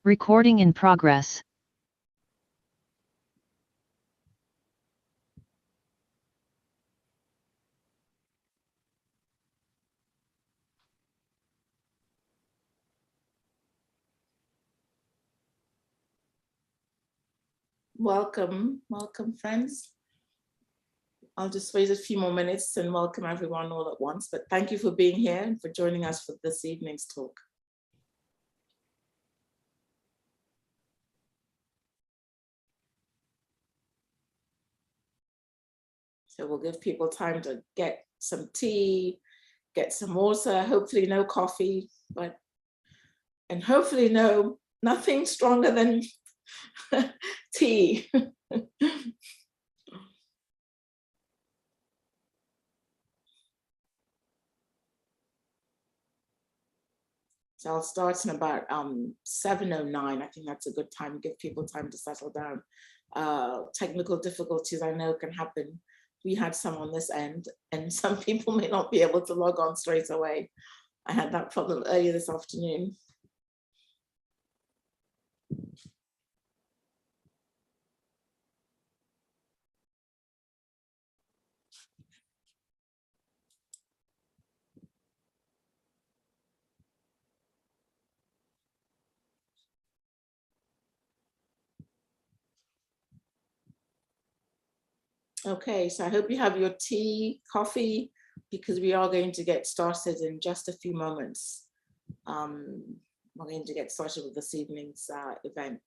Recording in progress. Welcome, friends. I'll just wait a few more minutes and welcome everyone all at once, but thank you for being here and for joining us for this evening's talk. So we'll give people time to get some tea, get some water, hopefully no coffee, and hopefully nothing stronger than tea. So I'll start in about 7:09. I think that's a good time, give people time to settle down. Technical difficulties I know can happen. We had some on this end, and some people may not be able to log on straight away. I had that problem earlier this afternoon. Okay, so I hope you have your tea, coffee, because we are going to get started in just a few moments. We're going to get started with this evening's event.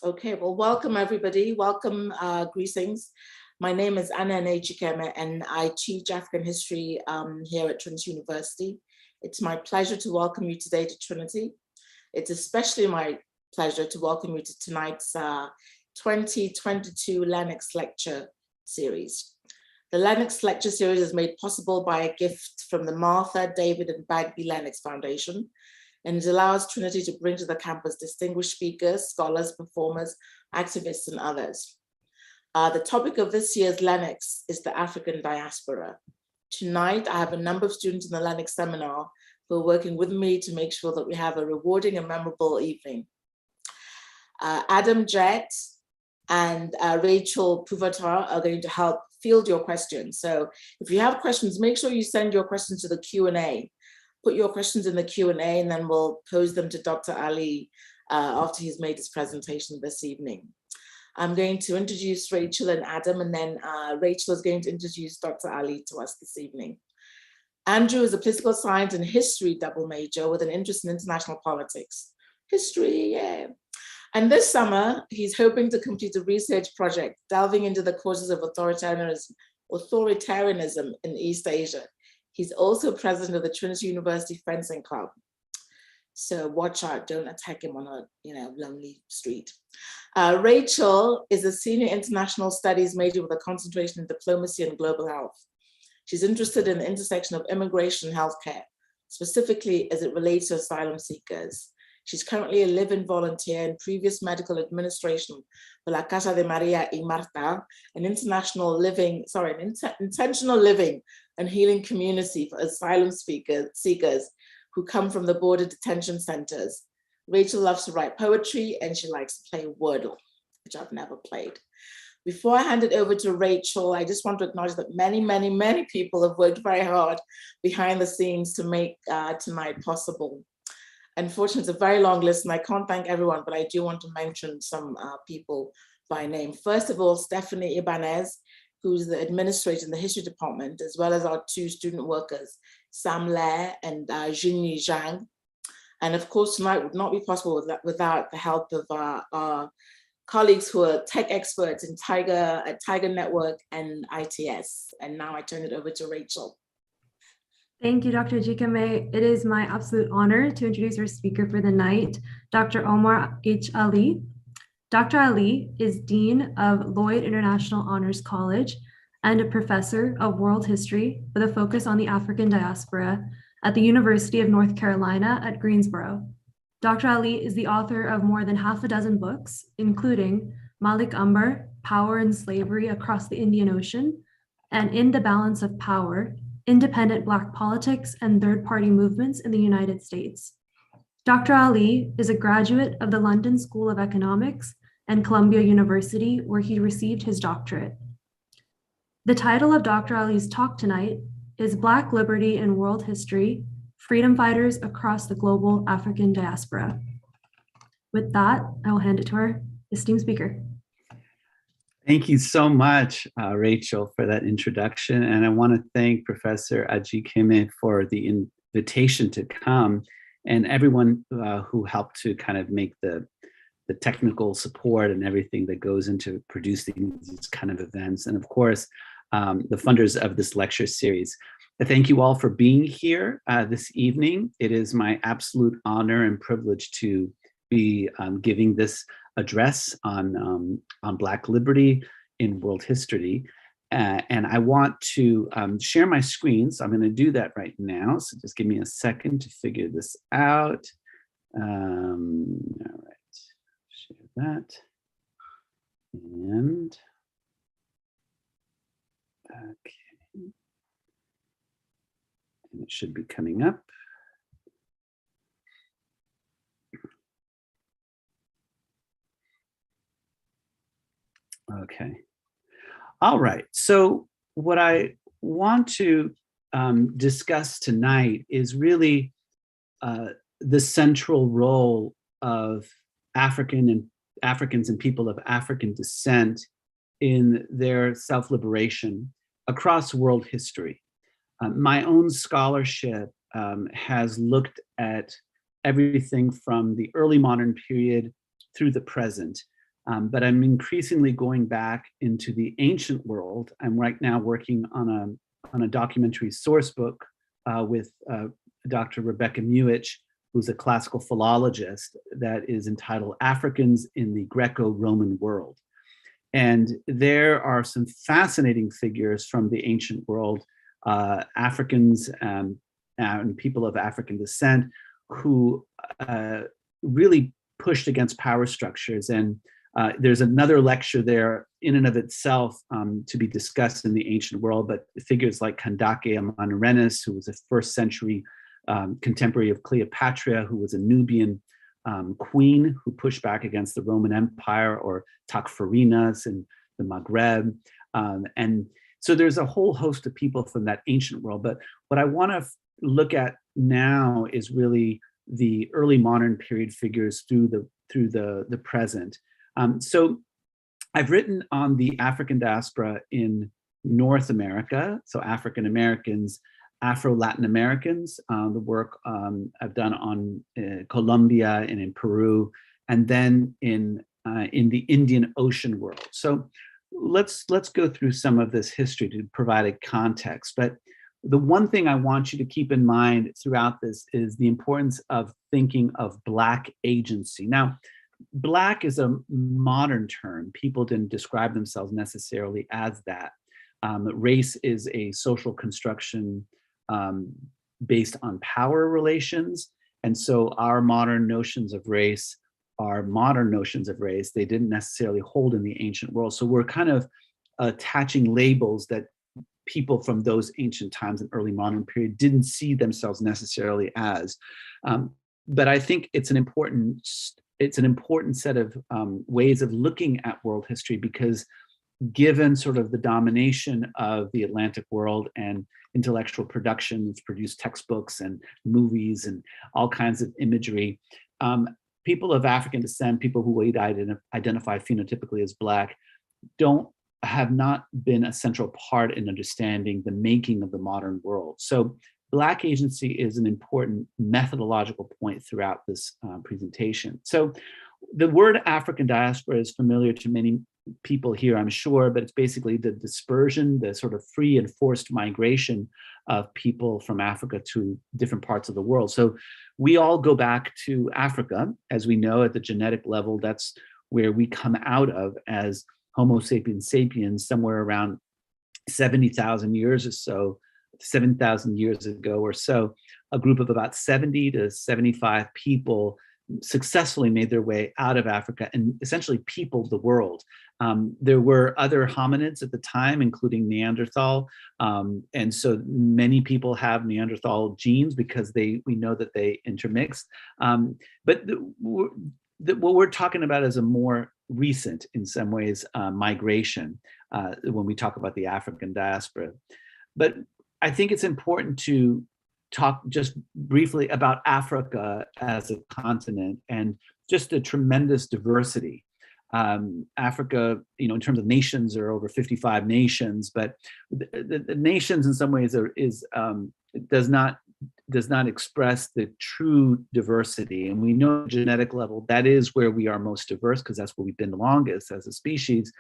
Okay, well, welcome everybody. Welcome, greetings. My name is Anna Ejikeme and I teach African history here at Trinity University. It's my pleasure to welcome you today to Trinity. It's especially my pleasure to welcome you to tonight's 2022 Lennox Lecture Series. The Lennox Lecture Series is made possible by a gift from the Martha, David, and Bagby Lennox Foundation, and it allows Trinity to bring to the campus distinguished speakers, scholars, performers, activists, and others. The topic of this year's Lennox is the African Diaspora. Tonight, I have a number of students in the Lennox Seminar who are working with me to make sure that we have a rewarding and memorable evening. Adam Jett and Rachel Puvatar are going to help field your questions. So if you have questions, make sure you send your questions to the Q&A. Put your questions in the Q&A and then we'll pose them to Dr. Ali after he's made his presentation this evening. I'm going to introduce Rachel and Adam, and then Rachel is going to introduce Dr. Ali to us this evening. Andrew is a political science and history double major with an interest in international politics. History, yeah. And this summer, he's hoping to complete a research project delving into the causes of authoritarianism in East Asia. He's also president of the Trinity University Fencing Club. So watch out, don't attack him on a lonely street. Rachel is a senior international studies major with a concentration in diplomacy and global health. She's interested in the intersection of immigration and healthcare, specifically as it relates to asylum seekers. She's currently a live-in volunteer in previous medical administration for La Casa de Maria y Marta, an intentional living and healing community for asylum seekers who come from the border detention centers. Rachel loves to write poetry and she likes to play Wordle, which I've never played. Before I hand it over to Rachel, I just want to acknowledge that many, many, many people have worked very hard behind the scenes to make tonight possible. Unfortunately, it's a very long list and I can't thank everyone, but I do want to mention some people by name. First of all, Stephanie Ibanez, who's the administrator in the history department, as well as our two student workers, Sam Lair and Jinyi Zhang. And of course, tonight would not be possible without the help of our colleagues who are tech experts in Tiger Network and ITS. And now I turn it over to Rachel. Thank you, Dr. Jikame. It is my absolute honor to introduce our speaker for the night, Dr. Omar H. Ali. Dr. Ali is Dean of Lloyd International Honors College and a professor of world history with a focus on the African diaspora at the University of North Carolina at Greensboro. Dr. Ali is the author of more than half a dozen books, including Malik Ambar, Power and Slavery Across the Indian Ocean, and In the Balance of Power, Independent Black Politics and Third-Party Movements in the United States. Dr. Ali is a graduate of the London School of Economics and Columbia University, where he received his doctorate. The title of Dr. Ali's talk tonight is Black Liberty in World History, Freedom Fighters Across the Global African Diaspora. With that, I will hand it to our esteemed speaker. Thank you so much, Rachel, for that introduction. And I want to thank Professor Ajikeme for the invitation to come, and everyone who helped to kind of make the technical support and everything that goes into producing these kind of events. And of course, the funders of this lecture series. Thank you all for being here this evening. It is my absolute honor and privilege to be giving this address on Black liberty in world history. And I want to share my screen. So I'm going to do that right now. So just give me a second to figure this out. All right, share that. And okay. And it should be coming up. Okay. All right. So what I want to discuss tonight is really the central role of Africans and people of African descent in their self-liberation across world history. My own scholarship has looked at everything from the early modern period through the present. But I'm increasingly going back into the ancient world. I'm right now working on a documentary source book with Dr. Rebecca Muich, who's a classical philologist, that is entitled Africans in the Greco-Roman World. And there are some fascinating figures from the ancient world, Africans and people of African descent who really pushed against power structures. And there's another lecture there in and of itself to be discussed in the ancient world, but figures like Kandake Amanirenas, who was a first century contemporary of Cleopatra, who was a Nubian queen who pushed back against the Roman Empire, or Takfarinas in the Maghreb. And so there's a whole host of people from that ancient world. But what I want to look at now is really the early modern period figures through the present. So I've written on the African diaspora in North America, so African Americans, Afro-Latin Americans, the work I've done on Colombia and in Peru, and then in the Indian Ocean world. So let's go through some of this history to provide a context. But the one thing I want you to keep in mind throughout this is the importance of thinking of Black agency. Now, Black is a modern term. People didn't describe themselves necessarily as that. Race is a social construction based on power relations. And so our modern notions of race are modern notions of race. They didn't necessarily hold in the ancient world. So we're kind of attaching labels that people from those ancient times and early modern period didn't see themselves necessarily as. But I think it's an important set of ways of looking at world history, because given sort of the domination of the Atlantic world and intellectual production, it's produced textbooks and movies and all kinds of imagery, people of African descent, people who would identify phenotypically as Black, have not been a central part in understanding the making of the modern world. So Black agency is an important methodological point throughout this presentation. So the word African diaspora is familiar to many people here, I'm sure, but it's basically the dispersion, the sort of free and forced migration of people from Africa to different parts of the world. So we all go back to Africa, as we know at the genetic level. That's where we come out of as Homo sapiens sapiens, somewhere around 70,000 years or so, 7,000 years ago or so. A group of about 70 to 75 people successfully made their way out of Africa and essentially peopled the world. There were other hominids at the time, including Neanderthal. And so many people have Neanderthal genes because we know that they intermixed. But what we're talking about is a more recent, in some ways, migration when we talk about the African diaspora. But I think it's important to talk just briefly about Africa as a continent and just the tremendous diversity. Africa, in terms of nations, there are over 55 nations, but the nations in some ways does not express the true diversity. And we know at a genetic level, that is where we are most diverse because that's where we've been the longest as a species.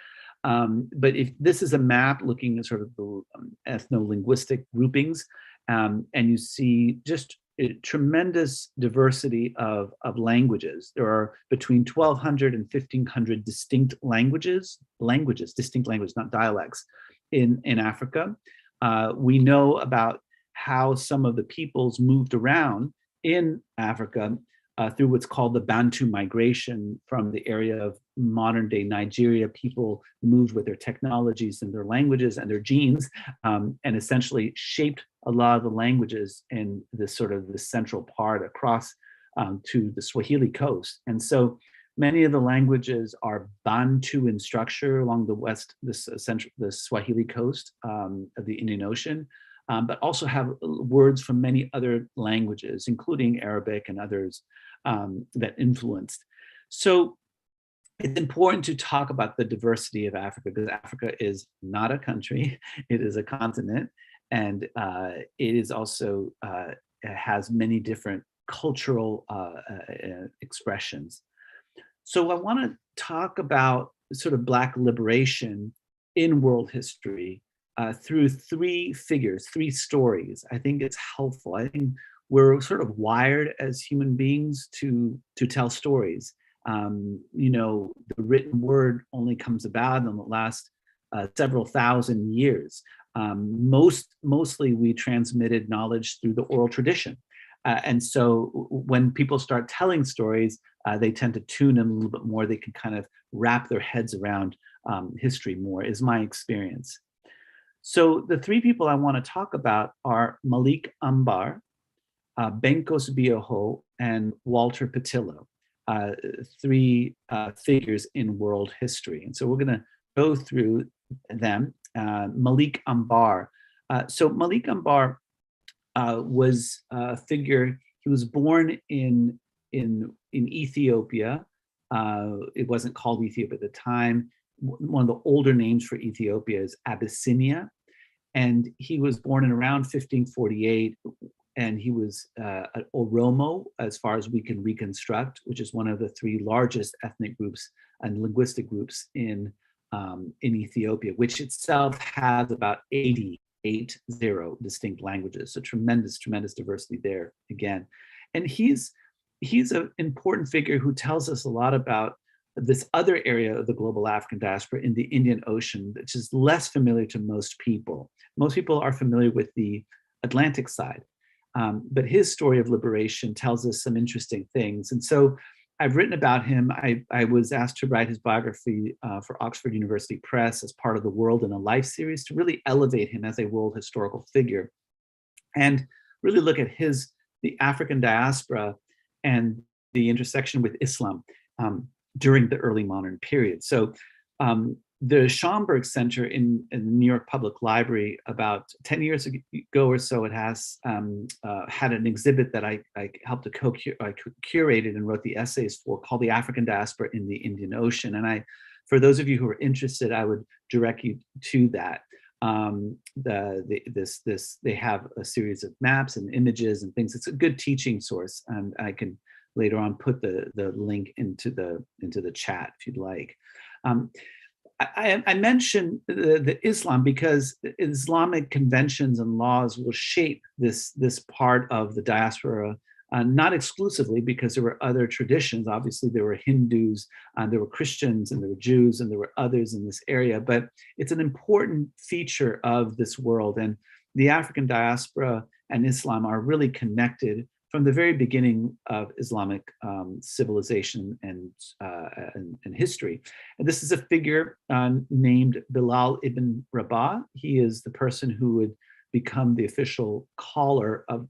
But if this is a map looking at sort of the ethno-linguistic groupings, and you see just a tremendous diversity of languages. There are between 1,200 and 1,500 distinct languages, distinct languages, not dialects, in Africa. We know about how some of the peoples moved around in Africa through what's called the Bantu migration from the area of modern day Nigeria. People moved with their technologies and their languages and their genes and essentially shaped a lot of the languages in this sort of the central part across to the Swahili coast. And so many of the languages are Bantu in structure along the Swahili coast of the Indian Ocean. But also have words from many other languages, including Arabic and others that influenced. So it's important to talk about the diversity of Africa because Africa is not a country, it is a continent, and it is also has many different cultural expressions. So I want to talk about sort of Black liberation in world history through three figures, three stories. I think it's helpful. I think we're sort of wired as human beings to tell stories. The written word only comes about in the last several thousand years. Mostly we transmitted knowledge through the oral tradition. And so when people start telling stories, they tend to tune in a little bit more. They can kind of wrap their heads around history more, is my experience. So the three people I want to talk about are Malik Ambar, Benkos Bioho, and Walter Petillo, three figures in world history. And so we're going to go through them. Malik Ambar. So Malik Ambar was a figure. He was born in Ethiopia. It wasn't called Ethiopia at the time. One of the older names for Ethiopia is Abyssinia. And he was born in around 1548, and he was an Oromo, as far as we can reconstruct, which is one of the three largest ethnic groups and linguistic groups in Ethiopia, which itself has about 80 distinct languages. So tremendous diversity there again. And he's an important figure who tells us a lot about this other area of the global African diaspora in the Indian Ocean, which is less familiar to most people. Most people are familiar with the Atlantic side, but his story of liberation tells us some interesting things. And so I've written about him. I was asked to write his biography for Oxford University Press as part of the World in a Life series to really elevate him as a world historical figure and really look at the African diaspora and the intersection with Islam during the early modern period. So the Schomburg Center in the New York Public Library, about 10 years ago or so, it has had an exhibit that I helped to curated and wrote the essays for, called The African Diaspora in the Indian Ocean. And for those of you who are interested, I would direct you to that. They have a series of maps and images and things. It's a good teaching source, and I can later on put the link into the chat if you'd like. I mentioned the Islam because Islamic conventions and laws will shape this part of the diaspora, not exclusively, because there were other traditions. Obviously, there were Hindus, there were Christians, and there were Jews, and there were others in this area. But it's an important feature of this world, and the African diaspora and Islam are really connected from the very beginning of Islamic civilization and history. And this is a figure named Bilal ibn Rabah. He is the person who would become the official caller of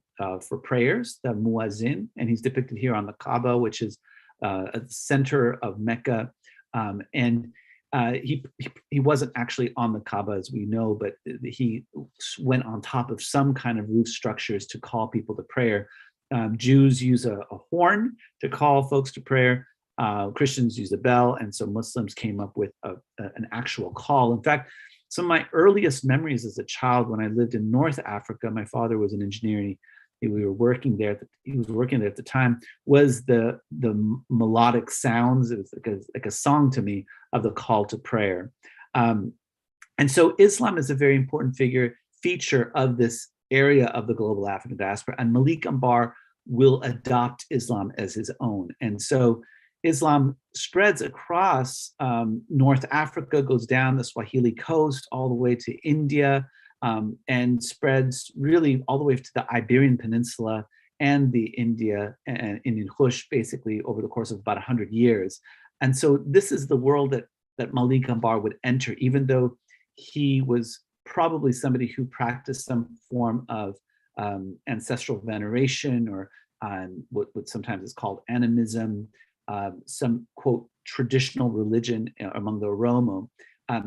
for prayers, the muazzin, and he's depicted here on the Kaaba, which is at the center of Mecca. He wasn't actually on the Kaaba, as we know, but he went on top of some kind of roof structures to call people to prayer. Jews use a horn to call folks to prayer. Christians use a bell, and so Muslims came up with an actual call. In fact, some of my earliest memories as a child, when I lived in North Africa, my father was an engineer. We were working there. He was working there at the time. Was the melodic sounds? It was like a song to me of the call to prayer. And so Islam is a very important feature of this area of the global African diaspora. And Malik Ambar will adopt Islam as his own. And so Islam spreads across North Africa, goes down the Swahili coast all the way to India, and spreads really all the way to the Iberian Peninsula and the Indian Kush, basically over the course of about 100 years. And so this is the world that Malik Ambar would enter, even though he was probably somebody who practiced some form of ancestral veneration, or what sometimes is called animism, some quote traditional religion among the Oromo.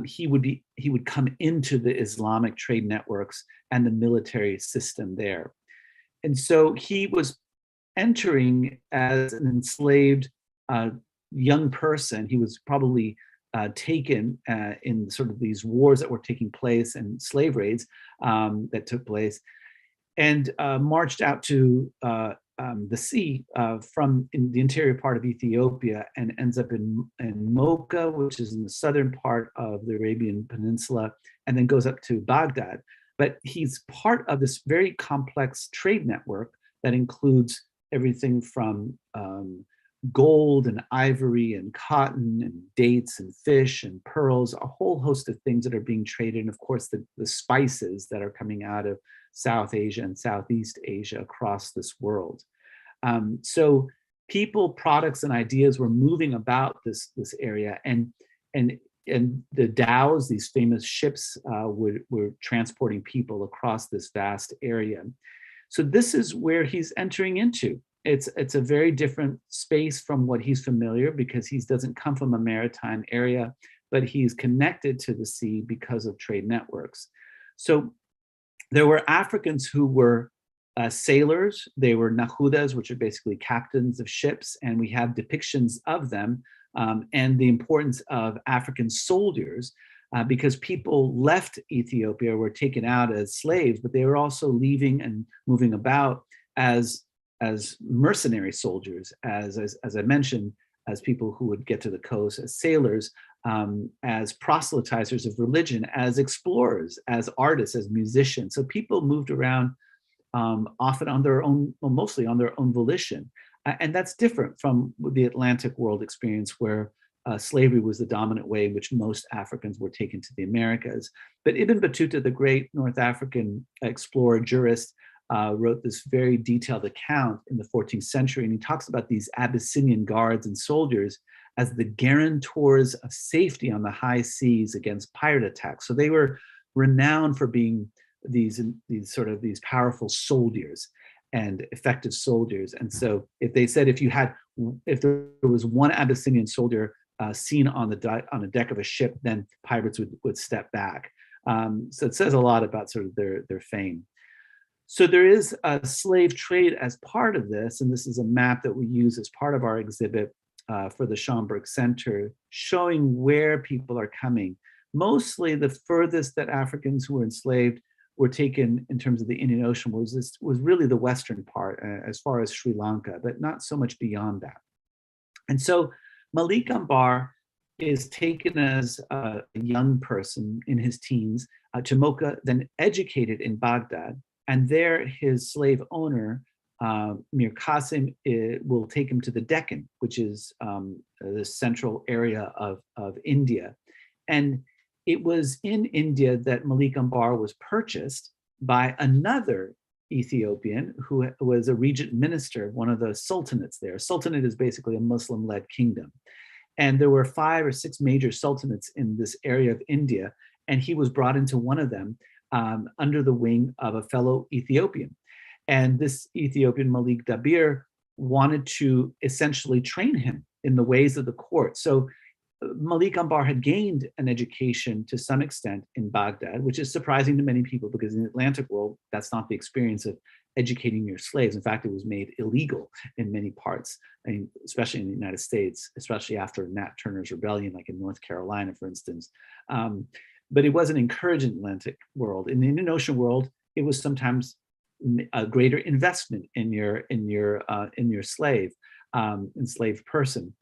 He would come into the Islamic trade networks and the military system there. And so he was entering as an enslaved young person. He was probably taken in sort of these wars that were taking place and slave raids that took place, and marched out to the sea from in the interior part of Ethiopia, and ends up in Mocha, which is in the southern part of the Arabian Peninsula, and then goes up to Baghdad. But he's part of this very complex trade network that includes everything from gold and ivory and cotton and dates and fish and pearls, a whole host of things that are being traded, and of course the spices that are coming out of South Asia and Southeast Asia across this world. So people, products, and ideas were moving about this area, and the dhows, these famous ships, were transporting people across this vast area. So this is where he's entering into. It's a very different space from what he's familiar, because he doesn't come from a maritime area, but he's connected to the sea because of trade networks. So there were Africans who were sailors. They were nahudas, which are basically captains of ships, and we have depictions of them, and the importance of African soldiers, because people left Ethiopia, were taken out as slaves, but they were also leaving and moving about as mercenary soldiers, as I mentioned, as people who would get to the coast, as sailors, as proselytizers of religion, as explorers, as artists, as musicians. So people moved around often on their own, well, mostly on their own volition. And that's different from the Atlantic world experience, where slavery was the dominant way in which most Africans were taken to the Americas. But Ibn Battuta, the great North African explorer, jurist, wrote this very detailed account in the 14th century, and he talks about these Abyssinian guards and soldiers as the guarantors of safety on the high seas against pirate attacks. So they were renowned for being these powerful soldiers and effective soldiers. And so if they said if there was one Abyssinian soldier seen on the deck of a ship, then pirates would step back. So it says a lot about sort of their fame. So there is a slave trade as part of this, and this is a map that we use as part of our exhibit for the Schomburg Center, showing where people are coming. Mostly the furthest that Africans who were enslaved were taken in terms of the Indian Ocean was really the western part, as far as Sri Lanka, but not so much beyond that. And so Malik Ambar is taken as a young person in his teens to Mocha, then educated in Baghdad. And there, his slave owner, Mir Qasim, will take him to the Deccan, which is the central area of India. And it was in India that Malik Ambar was purchased by another Ethiopian who was a regent minister of one of the sultanates there. A sultanate is basically a Muslim-led kingdom. And there were 5 or 6 major sultanates in this area of India, and he was brought into one of them under the wing of a fellow Ethiopian. And this Ethiopian, Malik Dabir, wanted to essentially train him in the ways of the court. So Malik Ambar had gained an education to some extent in Baghdad, which is surprising to many people because in the Atlantic world, that's not the experience of educating your slaves. In fact, it was made illegal in many parts, I mean, especially in the United States, especially after Nat Turner's rebellion, like in North Carolina, for instance. But it wasn't encouraged in the Atlantic world. In the Indian Ocean world, it was sometimes a greater investment in your enslaved person.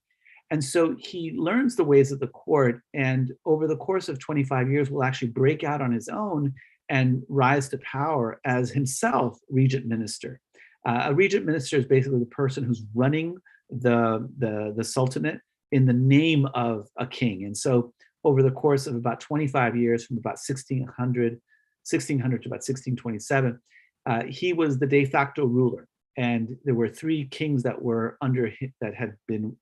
And so he learns the ways of the court, and over the course of 25 years will actually break out on his own and rise to power as himself regent minister. A regent minister is basically the person who's running the sultanate in the name of a king. And so over the course of about 25 years, from about 1600 to about 1627, he was the de facto ruler. And there were 3 kings that were under him that had been,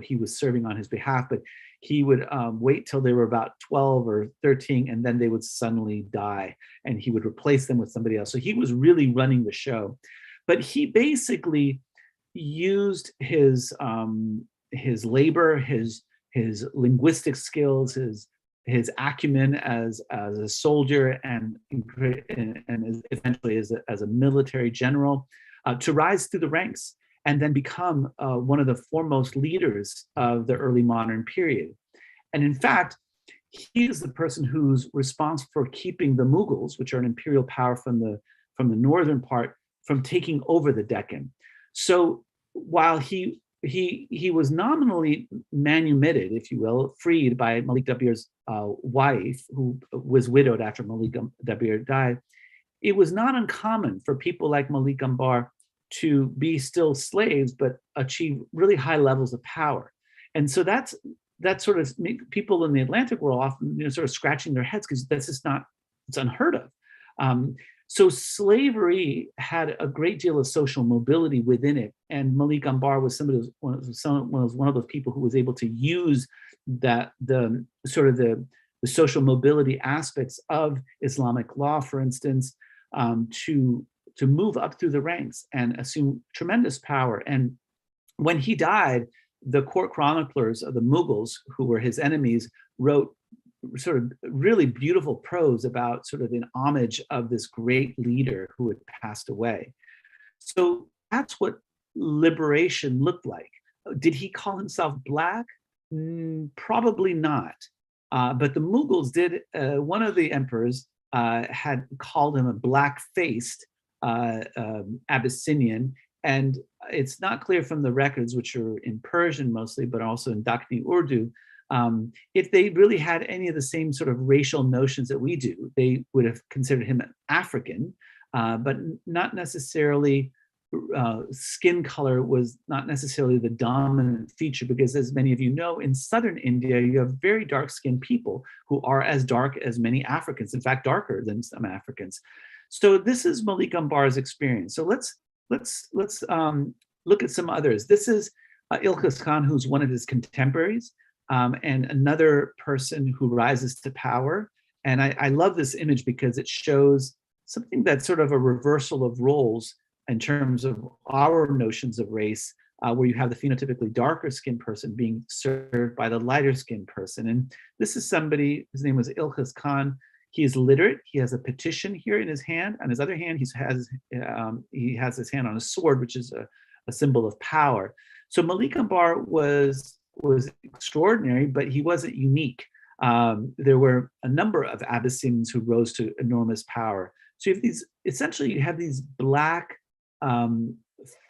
he was serving on his behalf, but he would wait till they were about 12 or 13, and then they would suddenly die, and he would replace them with somebody else. So he was really running the show. But he basically used his labor, his linguistic skills, his acumen as a soldier, and eventually as a military general, to rise through the ranks and then become one of the foremost leaders of the early modern period. And in fact, he is the person who's responsible for keeping the Mughals, which are an imperial power from the northern part, from taking over the Deccan. So while he was nominally manumitted, if you will, freed by Malik Dabir's wife, who was widowed after Malik Dabir died, it was not uncommon for people like Malik Ambar to be still slaves, but achieve really high levels of power. And so that sort of people in the Atlantic world often sort of scratching their heads because that's just not, it's unheard of. So slavery had a great deal of social mobility within it, and Malik Ambar was one of those people who was able to use that the social mobility aspects of Islamic law, for instance, to move up through the ranks and assume tremendous power. And when he died, the court chroniclers of the Mughals, who were his enemies, wrote sort of really beautiful prose about sort of in homage of this great leader who had passed away. So that's what liberation looked like. Did he call himself Black? Probably not. But the Mughals did, one of the emperors had called him a black-faced Abyssinian, and it's not clear from the records, which are in Persian mostly, but also in Dakhni Urdu, if they really had any of the same sort of racial notions that we do. They would have considered him an African, but not necessarily, skin color was not necessarily the dominant feature, because as many of you know, in southern India, you have very dark-skinned people who are as dark as many Africans, in fact, darker than some Africans. So this is Malik Ambar's experience. So let's look at some others. This is Ilhas Khan, who's one of his contemporaries, and another person who rises to power. And I love this image because it shows something that's sort of a reversal of roles in terms of our notions of race, where you have the phenotypically darker skinned person being served by the lighter skinned person. And this is somebody, his name was Ilhas Khan. He is literate. He has a petition here in his hand. On his other hand, he has his hand on a sword, which is a symbol of power. So Malik Ambar was extraordinary, but he wasn't unique. There were a number of Abyssinians who rose to enormous power. So you have these, essentially, you have these Black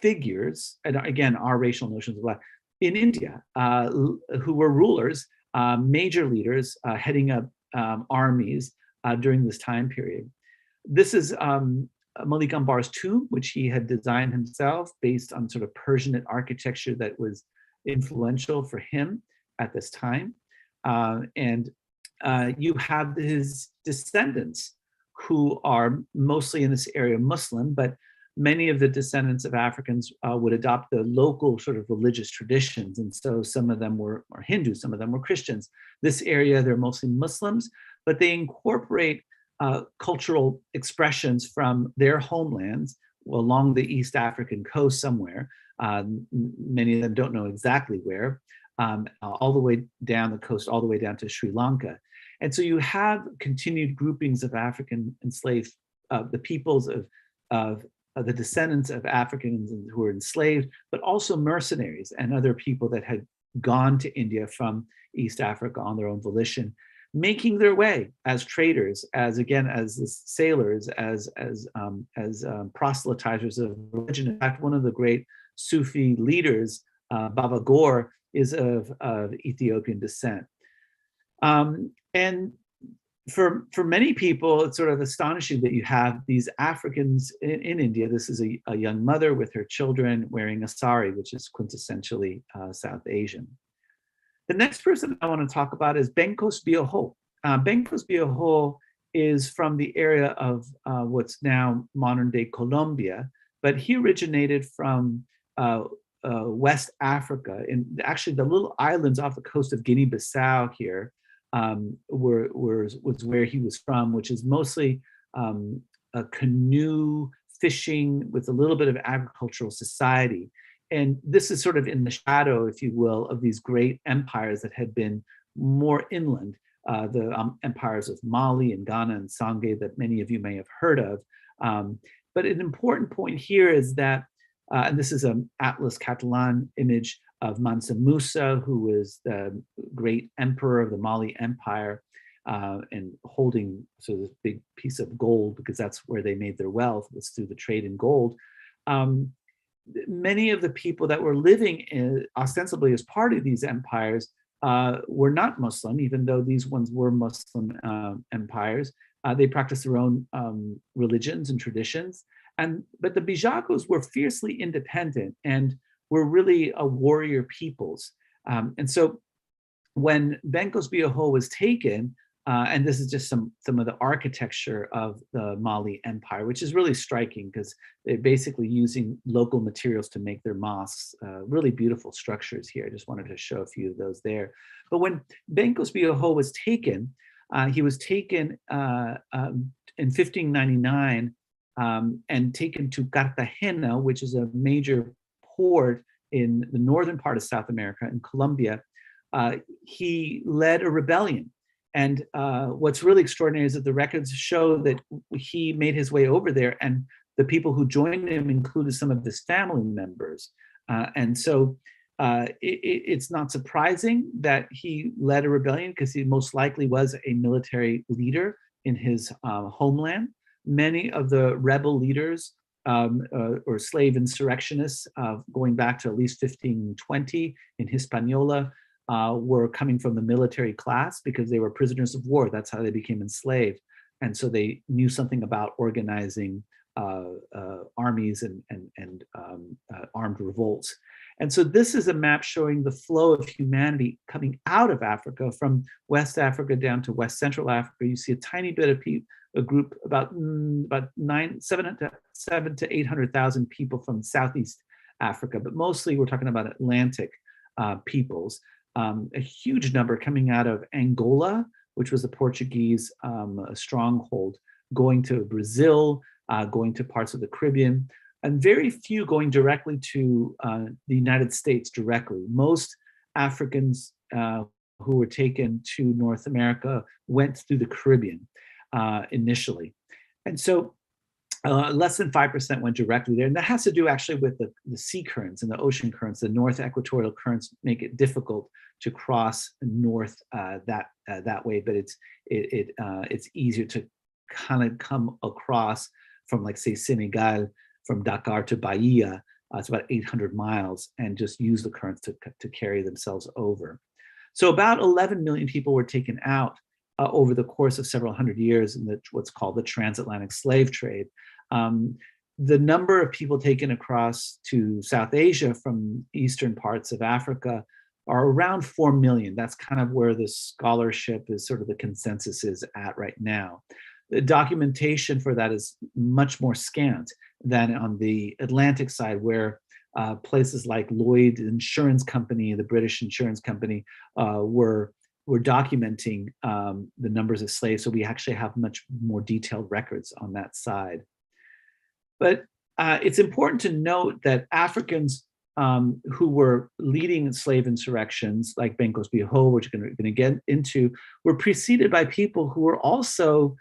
figures, and again, our racial notions of Black, in India, who were rulers, major leaders, heading up armies during this time period. This is Malik Ambar's tomb, which he had designed himself based on sort of Persianate architecture that was influential for him at this time. And you have his descendants who are mostly in this area Muslim, but many of the descendants of Africans would adopt the local sort of religious traditions. And so some of them were Hindus, some of them were Christians. This area, they're mostly Muslims, but they incorporate cultural expressions from their homelands along the East African coast somewhere. Many of them don't know exactly where, all the way down the coast, all the way down to Sri Lanka. And so you have continued groupings of African enslaved, the peoples of the descendants of Africans who were enslaved, but also mercenaries and other people that had gone to India from East Africa on their own volition, making their way as traders, as sailors, as proselytizers of religion. In fact, one of the great Sufi leaders, Baba Gore, is of Ethiopian descent. And for many people, it's sort of astonishing that you have these Africans in India. This is a young mother with her children wearing a sari, which is quintessentially South Asian. The next person I want to talk about is Benkos Biyoho. Benkos Biyoho is from the area of what's now modern-day Colombia, but he originated from West Africa, in actually the little islands off the coast of Guinea-Bissau here, was where he was from, which is mostly a canoe fishing with a little bit of agricultural society. And this is sort of in the shadow, if you will, of these great empires that had been more inland, the empires of Mali and Ghana and Sangay that many of you may have heard of. But an important point here is that, and this is an Atlas Catalan image of Mansa Musa, who was the great emperor of the Mali Empire, and holding so this big piece of gold, because that's where they made their wealth, was through the trade in gold. Many of the people that were living ostensibly as part of these empires were not Muslim, even though these ones were Muslim empires. They practiced their own religions and traditions. But the Bijakos were fiercely independent and were really a warrior peoples. And so when Benkos Biyoho was taken, and this is just some of the architecture of the Mali Empire, which is really striking because they're basically using local materials to make their mosques, really beautiful structures here. I just wanted to show a few of those there. But when Benkos Biyoho was taken, he was taken in 1599 and taken to Cartagena, which is a major port in the northern part of South America, in Colombia. He led a rebellion. And what's really extraordinary is that the records show that he made his way over there, and the people who joined him included some of his family members. And so it's not surprising that he led a rebellion, because he most likely was a military leader in his homeland. Many of the rebel leaders or slave insurrectionists going back to at least 1520 in Hispaniola were coming from the military class because they were prisoners of war. That's how they became enslaved. And so they knew something about organizing armies and armed revolts. And so this is a map showing the flow of humanity coming out of Africa, from West Africa down to West Central Africa. You see a tiny bit of a group, about 700 to 800,000 people from Southeast Africa, but mostly we're talking about Atlantic peoples. A huge number coming out of Angola, which was a Portuguese stronghold, going to Brazil, going to parts of the Caribbean, and very few going directly to the United States directly. Most Africans who were taken to North America went through the Caribbean initially. And so less than 5% went directly there. And that has to do actually with the sea currents and the ocean currents. The north equatorial currents make it difficult to cross north that way, but it's easier to kind of come across from, like, say, Senegal, from Dakar to Bahia. It's about 800 miles, and just use the currents to carry themselves over. So about 11 million people were taken out over the course of several hundred years in what's called the transatlantic slave trade. The number of people taken across to South Asia from eastern parts of Africa are around 4 million. That's kind of where the scholarship is, sort of the consensus is at right now. the documentation for that is much more scant than on the Atlantic side, where places like Lloyd Insurance Company, the British insurance company, were documenting the numbers of slaves. So we actually have much more detailed records on that side. But it's important to note that Africans who were leading slave insurrections, like Bencos Viejo, which we're going to get into, were preceded by people who were also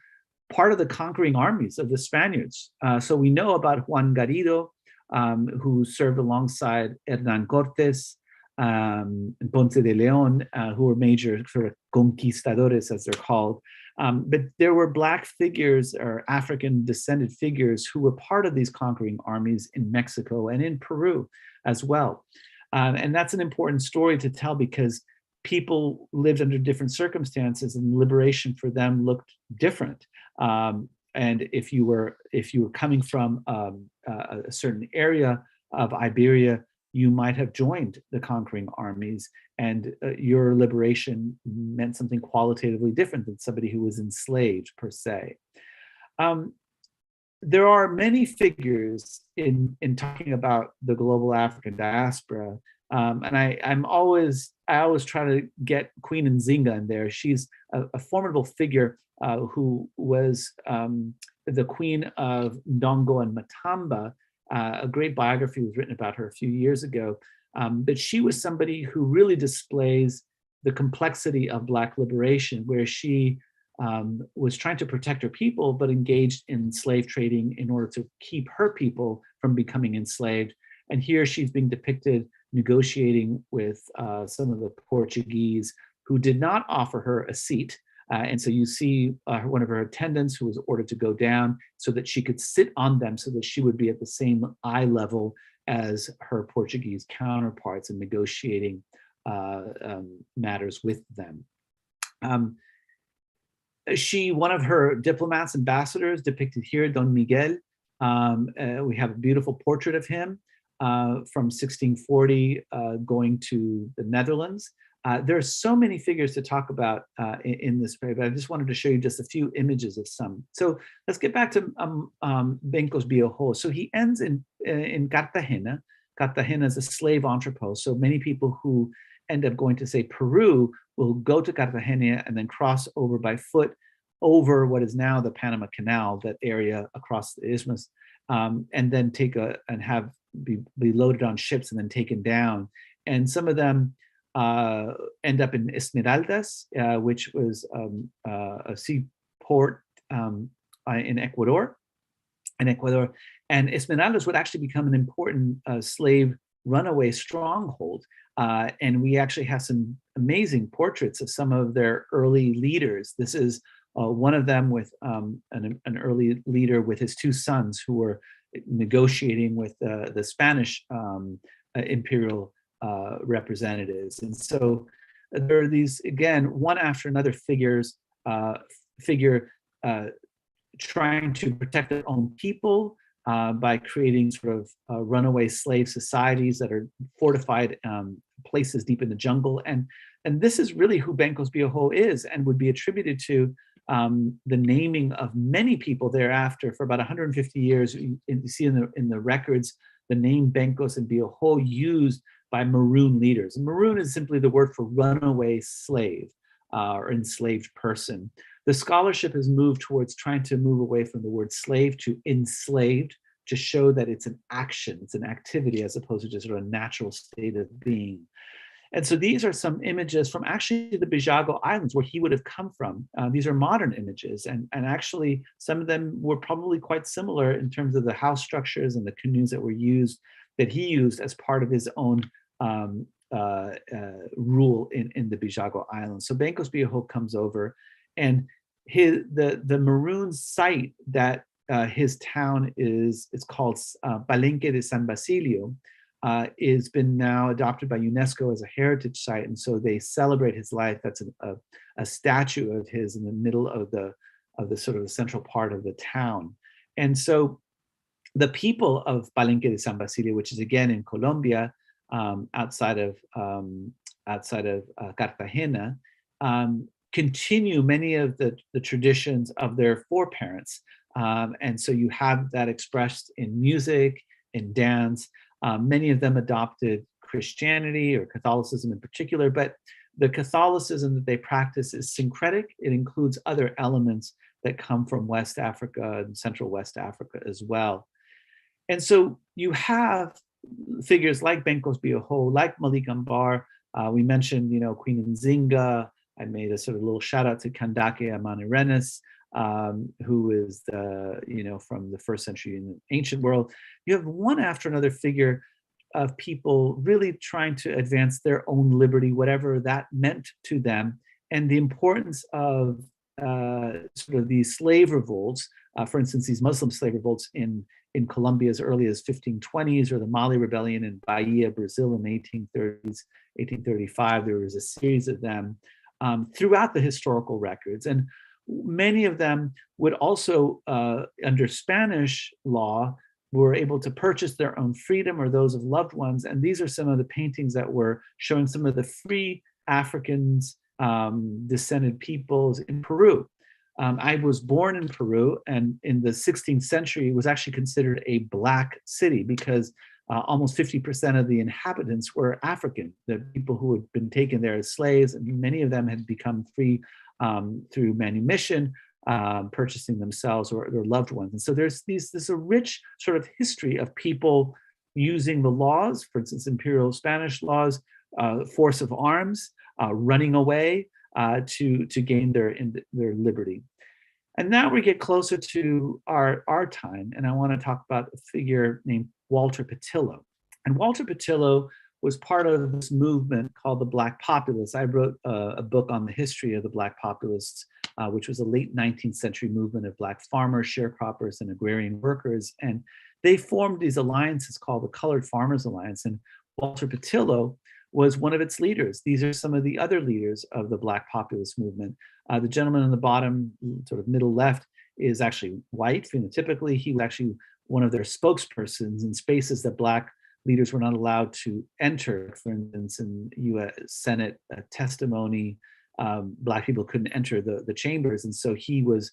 part of the conquering armies of the Spaniards. So we know about Juan Garrido, who served alongside Hernan Cortes and Ponce de Leon, who were major sort of conquistadores, as they're called. But there were Black figures or African descended figures who were part of these conquering armies in Mexico and in Peru as well. And that's an important story to tell, because people lived under different circumstances and liberation for them looked different. And if you were coming from a certain area of Iberia, you might have joined the conquering armies, and your liberation meant something qualitatively different than somebody who was enslaved per se. There are many figures in talking about the global African diaspora, and I always try to get Queen Nzinga in there. She's a formidable figure who was the queen of Ndongo and Matamba. A great biography was written about her a few years ago, but she was somebody who really displays the complexity of Black liberation, where she was trying to protect her people, but engaged in slave trading in order to keep her people from becoming enslaved. And here she's being depicted negotiating with some of the Portuguese who did not offer her a seat. And so you see one of her attendants who was ordered to go down so that she could sit on them, so that she would be at the same eye level as her Portuguese counterparts in negotiating matters with them. One of her diplomats, ambassadors, depicted here, Don Miguel. We have a beautiful portrait of him from 1640 going to the Netherlands. There are so many figures to talk about in this period, but I just wanted to show you just a few images of some. So let's get back to Bencos Viejo. So he ends in Cartagena. Cartagena is a slave entrepot. So many people who end up going to, say, Peru will go to Cartagena and then cross over by foot over what is now the Panama Canal, that area across the isthmus, and then be loaded on ships and then taken down. And some of them end up in Esmeraldas, which was a seaport in Ecuador. And Esmeraldas would actually become an important slave runaway stronghold. And we actually have some amazing portraits of some of their early leaders. This is one of them with an early leader with his two sons who were negotiating with the Spanish imperial representatives. And so there are these, again, one after another figure trying to protect their own people by creating sort of runaway slave societies that are fortified places deep in the jungle. And this is really who Bencos Viejo is, and would be attributed to the naming of many people thereafter. For about 150 years, you see in the records the name Bencos and Viejo used by Maroon leaders. And Maroon is simply the word for runaway slave or enslaved person. The scholarship has moved towards trying to move away from the word slave to enslaved, to show that it's an action, it's an activity, as opposed to just sort of a natural state of being. And so these are some images from actually the Bijago Islands, where he would have come from. These are modern images, and actually some of them were probably quite similar in terms of the house structures and the canoes that were used, that he used as part of his own rule in the Bijago Islands. So Bencos Viejo comes over, and the Maroon site that his town is, it's called Palenque de San Basilio, is been now adopted by UNESCO as a heritage site, and so they celebrate his life. That's a statue of his in the middle of the sort of the central part of the town. And so the people of Palenque de San Basilio, which is again in outside of Cartagena, continue many of the traditions of their foreparents. And so you have that expressed in music, in dance. Many of them adopted Christianity or Catholicism in particular, but the Catholicism that they practice is syncretic. It includes other elements that come from West Africa and Central West Africa as well. And so you have figures like Benkos Bioho, like Malik Ambar. We mentioned, Queen Nzinga. I made a sort of little shout out to Kandake Amanirenas, who is from the first century in the ancient world. You have one after another figure of people really trying to advance their own liberty, whatever that meant to them, and the importance of sort of these slave revolts, for instance, these Muslim slave revolts in Colombia as early as 1520s, or the Mali Rebellion in Bahia, Brazil in the 1830s, 1835. There was a series of them throughout the historical records. And many of them would also, under Spanish law, were able to purchase their own freedom or those of loved ones. And these are some of the paintings that were showing some of the free Africans, descended peoples in Peru. I was born in Peru, and in the 16th century, it was actually considered a Black city because almost 50% of the inhabitants were African, the people who had been taken there as slaves, and many of them had become free through manumission, purchasing themselves or their loved ones. And so there's a rich sort of history of people using the laws, for instance, imperial Spanish laws, force of arms, running away to gain their liberty. And now we get closer to our time, and I want to talk about a figure named Walter Patillo. And Walter Patillo was part of this movement called the Black Populists. I wrote a book on the history of the Black Populists, which was a late 19th century movement of Black farmers, sharecroppers, and agrarian workers. And they formed these alliances called the Colored Farmers Alliance. And Walter Patillo was one of its leaders. These are some of the other leaders of the Black Populist movement. The gentleman on the bottom, sort of middle left, is actually white phenotypically. He was actually one of their spokespersons in spaces that Black leaders were not allowed to enter. For instance, in U.S. Senate testimony, Black people couldn't enter the chambers, and so he was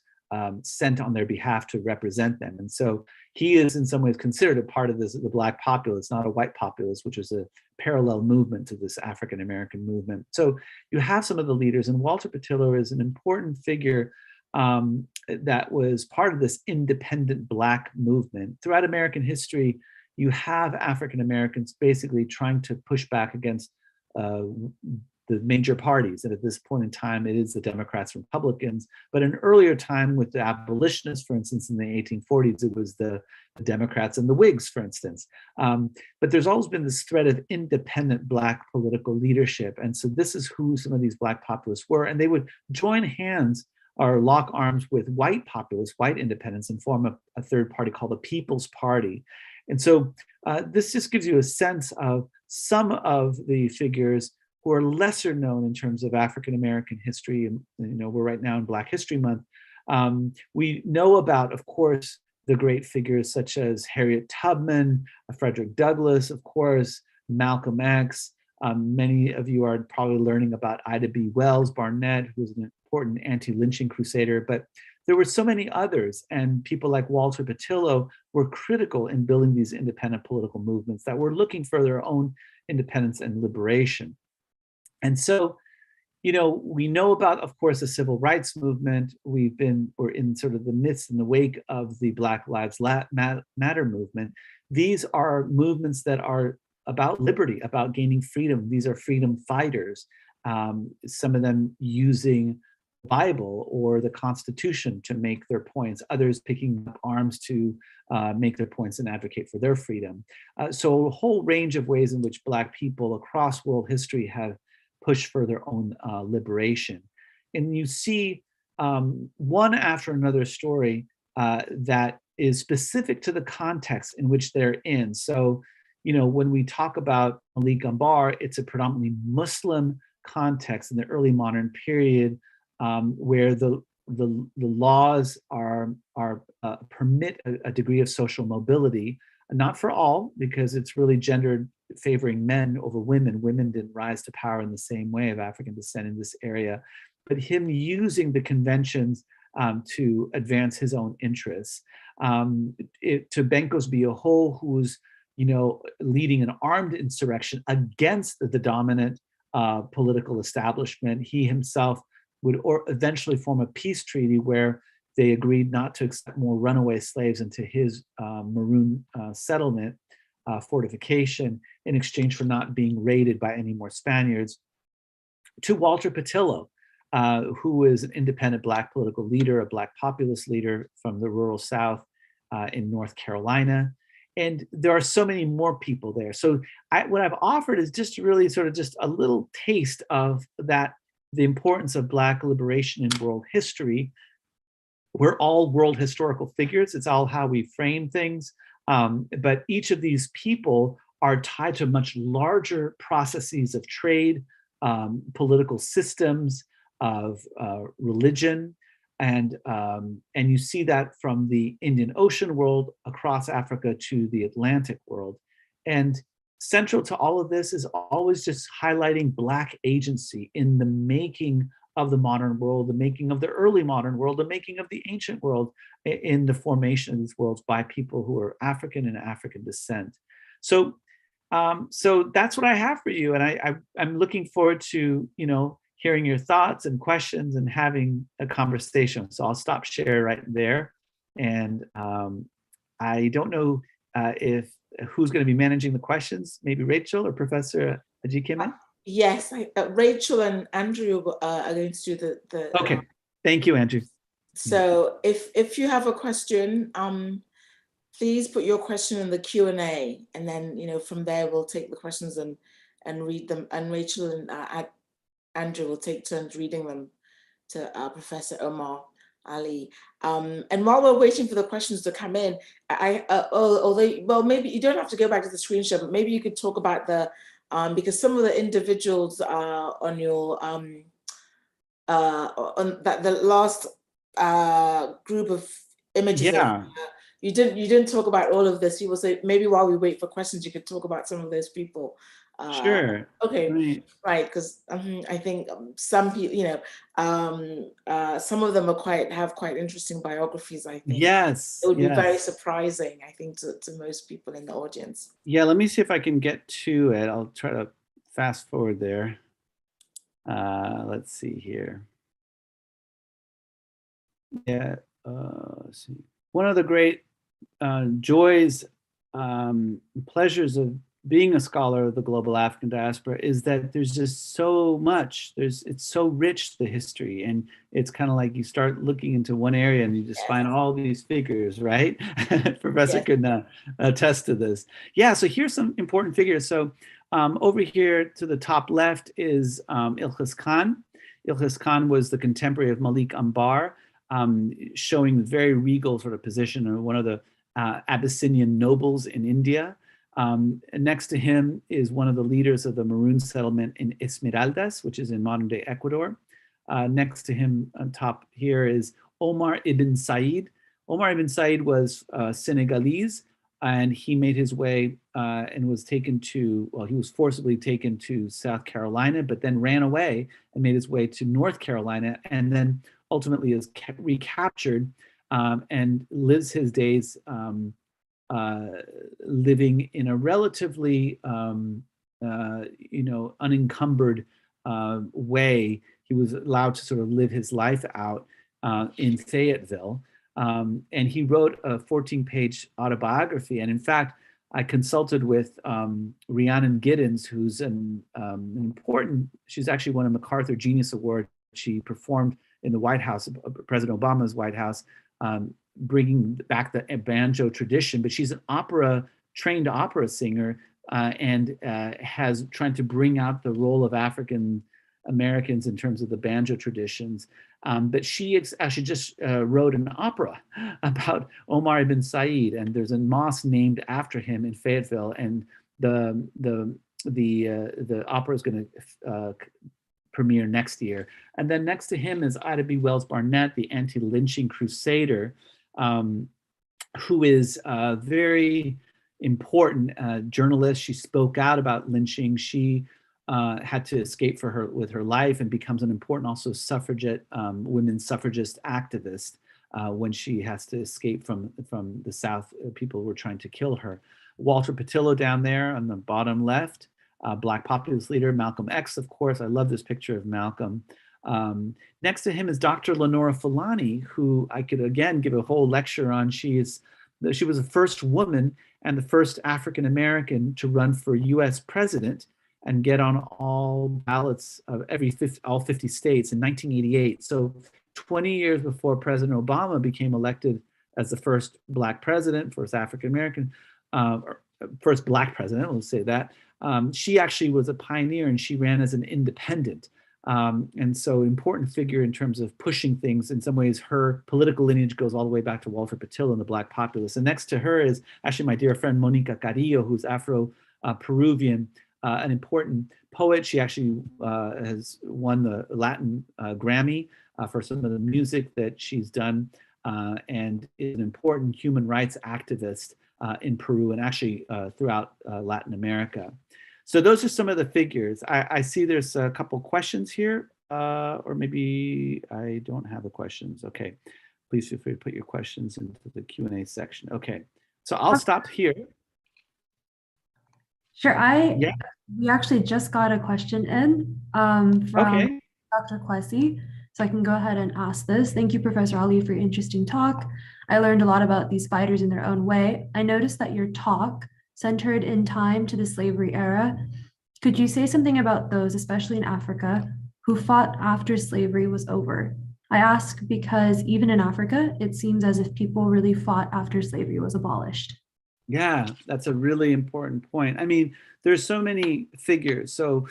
sent on their behalf to represent them. And so he is in some ways considered a part of the Black populace, not a white populace, which is a parallel movement to this African American movement. So you have some of the leaders, and Walter Patillo is an important figure that was part of this independent Black movement. Throughout American history, you have African Americans basically trying to push back against the major parties. And at this point in time, it is the Democrats, Republicans. But in earlier time with the abolitionists, for instance, in the 1840s, it was the Democrats and the Whigs, for instance. But there's always been this thread of independent Black political leadership. And so this is who some of these Black populists were. And they would join hands or lock arms with white populists, white independents, and form a third party called the People's Party. And so this just gives you a sense of some of the figures who are lesser known in terms of African American history. And we're right now in Black History Month. We know about, of course, the great figures such as Harriet Tubman, Frederick Douglass, of course, Malcolm X. Many of you are probably learning about Ida B. Wells, Barnett, who was an important anti-lynching crusader, but there were so many others, and people like Walter Patillo were critical in building these independent political movements that were looking for their own independence and liberation. And so, we know about, of course, the civil rights movement. We're in sort of the midst and the wake of the Black Lives Matter movement. These are movements that are about liberty, about gaining freedom. These are freedom fighters, some of them using the Bible or the Constitution to make their points, others picking up arms to make their points and advocate for their freedom. So a whole range of ways in which Black people across world history have pushed for their own liberation. And you see one after another story that is specific to the context in which they're in. So, when we talk about Malik Ambar, it's a predominantly Muslim context in the early modern period where the laws permit a degree of social mobility, not for all, because it's really gendered favoring men over women. Women didn't rise to power in the same way of African descent in this area. but him using the conventions to advance his own interests. To Benkos Biyoho, who's leading an armed insurrection against the dominant political establishment. He himself would eventually form a peace treaty where they agreed not to accept more runaway slaves into his maroon settlement fortification in exchange for not being raided by any more Spaniards. To Walter Patillo, who is an independent Black political leader, a Black populist leader from the rural South in North Carolina. And there are so many more people there. So what I've offered is just really sort of just a little taste of that, the importance of Black liberation in world history. We're all world historical figures. It's all how we frame things. But each of these people are tied to much larger processes of trade, political systems, of religion. And you see that from the Indian Ocean world across Africa to the Atlantic world. And central to all of this is always just highlighting Black agency in the making of the modern world, the making of the early modern world, the making of the ancient world, in the formation of these worlds by people who are African and African descent. So that's what I have for you. And I'm looking forward to, hearing your thoughts and questions and having a conversation. So I'll stop share right there. And I don't know if who's going to be managing the questions, maybe Rachel or Professor Ajikeme? Yes, Rachel and Andrew are going to do the Okay, thank you, Andrew. So if you have a question, please put your question in the Q&A, and then from there we'll take the questions and read them, and Rachel and Andrew will take turns reading them to Professor Omar Ali. And while we're waiting for the questions to come in, although maybe you don't have to go back to the screen share, but maybe you could talk about the because some of the individuals on your on that the last group of images. Yeah. You didn't talk about all of this. You will say maybe while we wait for questions, you could talk about some of those people. Sure. Okay. Right. Because I think some people, some of them have quite interesting biographies. I think. Yes. It would be very surprising, I think, to most people in the audience. Yeah. Let me see if I can get to it. I'll try to fast forward there. Let's see here. Yeah. Let's see. One of the great joys, pleasures of being a scholar of the global African diaspora is that there's just so much. It's so rich, the history, and it's kind of like you start looking into one area and you just find all these figures, right? Professor can attest to this. Yeah, so here's some important figures. So over here to the top left is Ilhas Khan. Ilhas Khan was the contemporary of Malik Ambar, showing the very regal sort of position of one of the Abyssinian nobles in India. Next to him is one of the leaders of the Maroon settlement in Esmeraldas, which is in modern-day Ecuador. Next to him on top here is Omar ibn Said. Omar ibn Said was Senegalese, and he made his way and was taken to, he was forcibly taken to South Carolina, but then ran away and made his way to North Carolina, and then ultimately is recaptured and lives his days living in a relatively, unencumbered way. He was allowed to sort of live his life out in Fayetteville. And he wrote a 14-page autobiography. And in fact, I consulted with Rhiannon Giddens, who's an important, she's actually won a MacArthur Genius Award. She performed in the White House, President Obama's White House, bringing back the banjo tradition, but she's an trained opera singer and has trying to bring out the role of African Americans in terms of the banjo traditions. But she actually just wrote an opera about Omar ibn Said, and there's a mosque named after him in Fayetteville, and the opera is going to premiere next year. And then next to him is Ida B. Wells Barnett, the anti-lynching crusader, who is a very important journalist. She spoke out about lynching. She had to escape with her life and becomes an important also suffragette, women's suffragist activist when she has to escape from the South. People were trying to kill her. Walter Patillo down there on the bottom left, Black populist leader, Malcolm X, of course. I love this picture of Malcolm. Next to him is Dr. Lenora Fulani, who I could again give a whole lecture on. She was the first woman and the first African American to run for US president and get on all ballots of all 50 states in 1988. So 20 years before President Obama became elected as the first Black president, first African American, first Black president, let's say that, she actually was a pioneer and she ran as an independent. And so important figure in terms of pushing things. In some ways, her political lineage goes all the way back to Walter Patillo and the Black Populists. And next to her is actually my dear friend Monica Carrillo, who's Afro-Peruvian, an important poet. She actually has won the Latin Grammy for some of the music that she's done, and is an important human rights activist in Peru and actually throughout Latin America. So those are some of the figures. I see there's a couple questions here, or maybe I don't have the questions. Okay, please feel free to put your questions into the Q&A section. Okay, so I'll stop here. Sure, we actually just got a question in from Dr. Kwesi, so I can go ahead and ask this. Thank you, Professor Ali, for your interesting talk. I learned a lot about these fighters in their own way. I noticed that your talk centered in time to the slavery era. Could you say something about those, especially in Africa, who fought after slavery was over? I ask because even in Africa, it seems as if people really fought after slavery was abolished. Yeah, that's a really important point. I mean, there's so many figures. So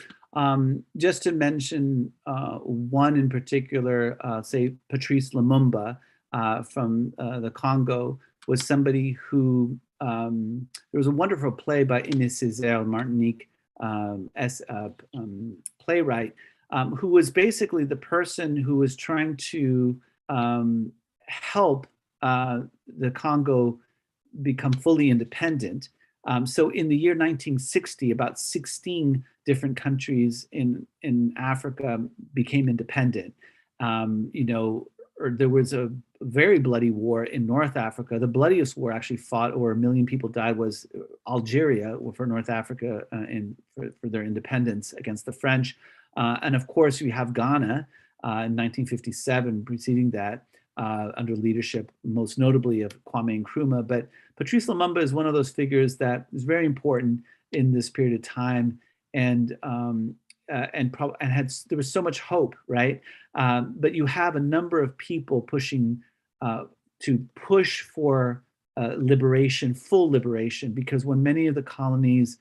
just to mention one in particular, say Patrice Lumumba from the Congo was somebody who, there was a wonderful play by Aimé Césaire, Martinique playwright, who was basically the person who was trying to help the Congo become fully independent. So in the year 1960, about 16 different countries in Africa became independent. There was a very bloody war in North Africa. The bloodiest war actually fought, or 1 million people died, was Algeria for North Africa for their independence against the French. And of course, we have Ghana in 1957, preceding that, under leadership, most notably of Kwame Nkrumah. But Patrice Lumumba is one of those figures that is very important in this period of time, and there was so much hope, right? But you have a number of people pushing to push for liberation, full liberation, because when many of the colonies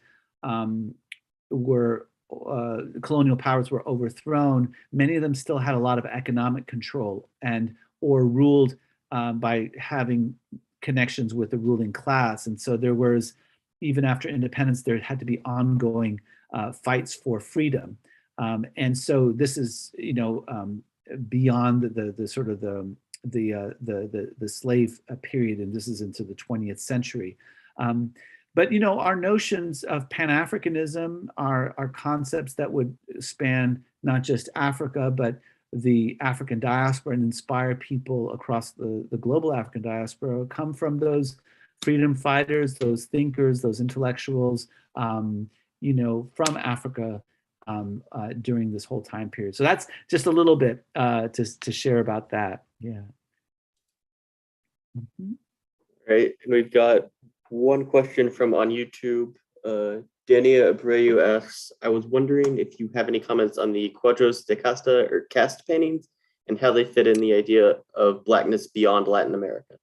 colonial powers were overthrown, many of them still had a lot of economic control or ruled by having connections with the ruling class. And so there was, even after independence, there had to be ongoing fights for freedom. And so this is, beyond the sort of the slave period, and this is into the 20th century. But our notions of Pan-Africanism are concepts that would span not just Africa, but the African diaspora, and inspire people across the global African diaspora, come from those freedom fighters, those thinkers, those intellectuals, from Africa during this whole time period. So that's just a little bit to share about that. Yeah. Mm-hmm. Right, and we've got one question from on YouTube. Dania Abreu asks, I was wondering if you have any comments on the cuadros de casta or caste paintings and how they fit in the idea of Blackness beyond Latin America.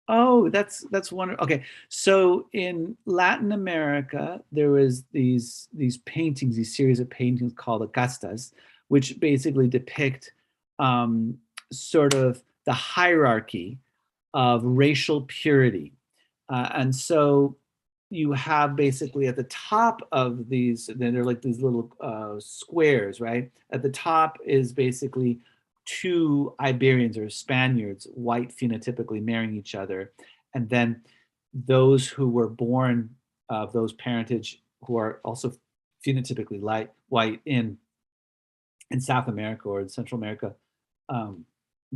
Oh, that's wonderful. Okay, so in Latin America, there was these paintings, these series of paintings called the castas, which basically depict sort of the hierarchy of racial purity. And so you have basically at the top of these, then they're like these little squares, right? At the top is basically two Iberians or Spaniards, white phenotypically, marrying each other. And then those who were born of those parentage, who are also phenotypically white in South America or in Central America,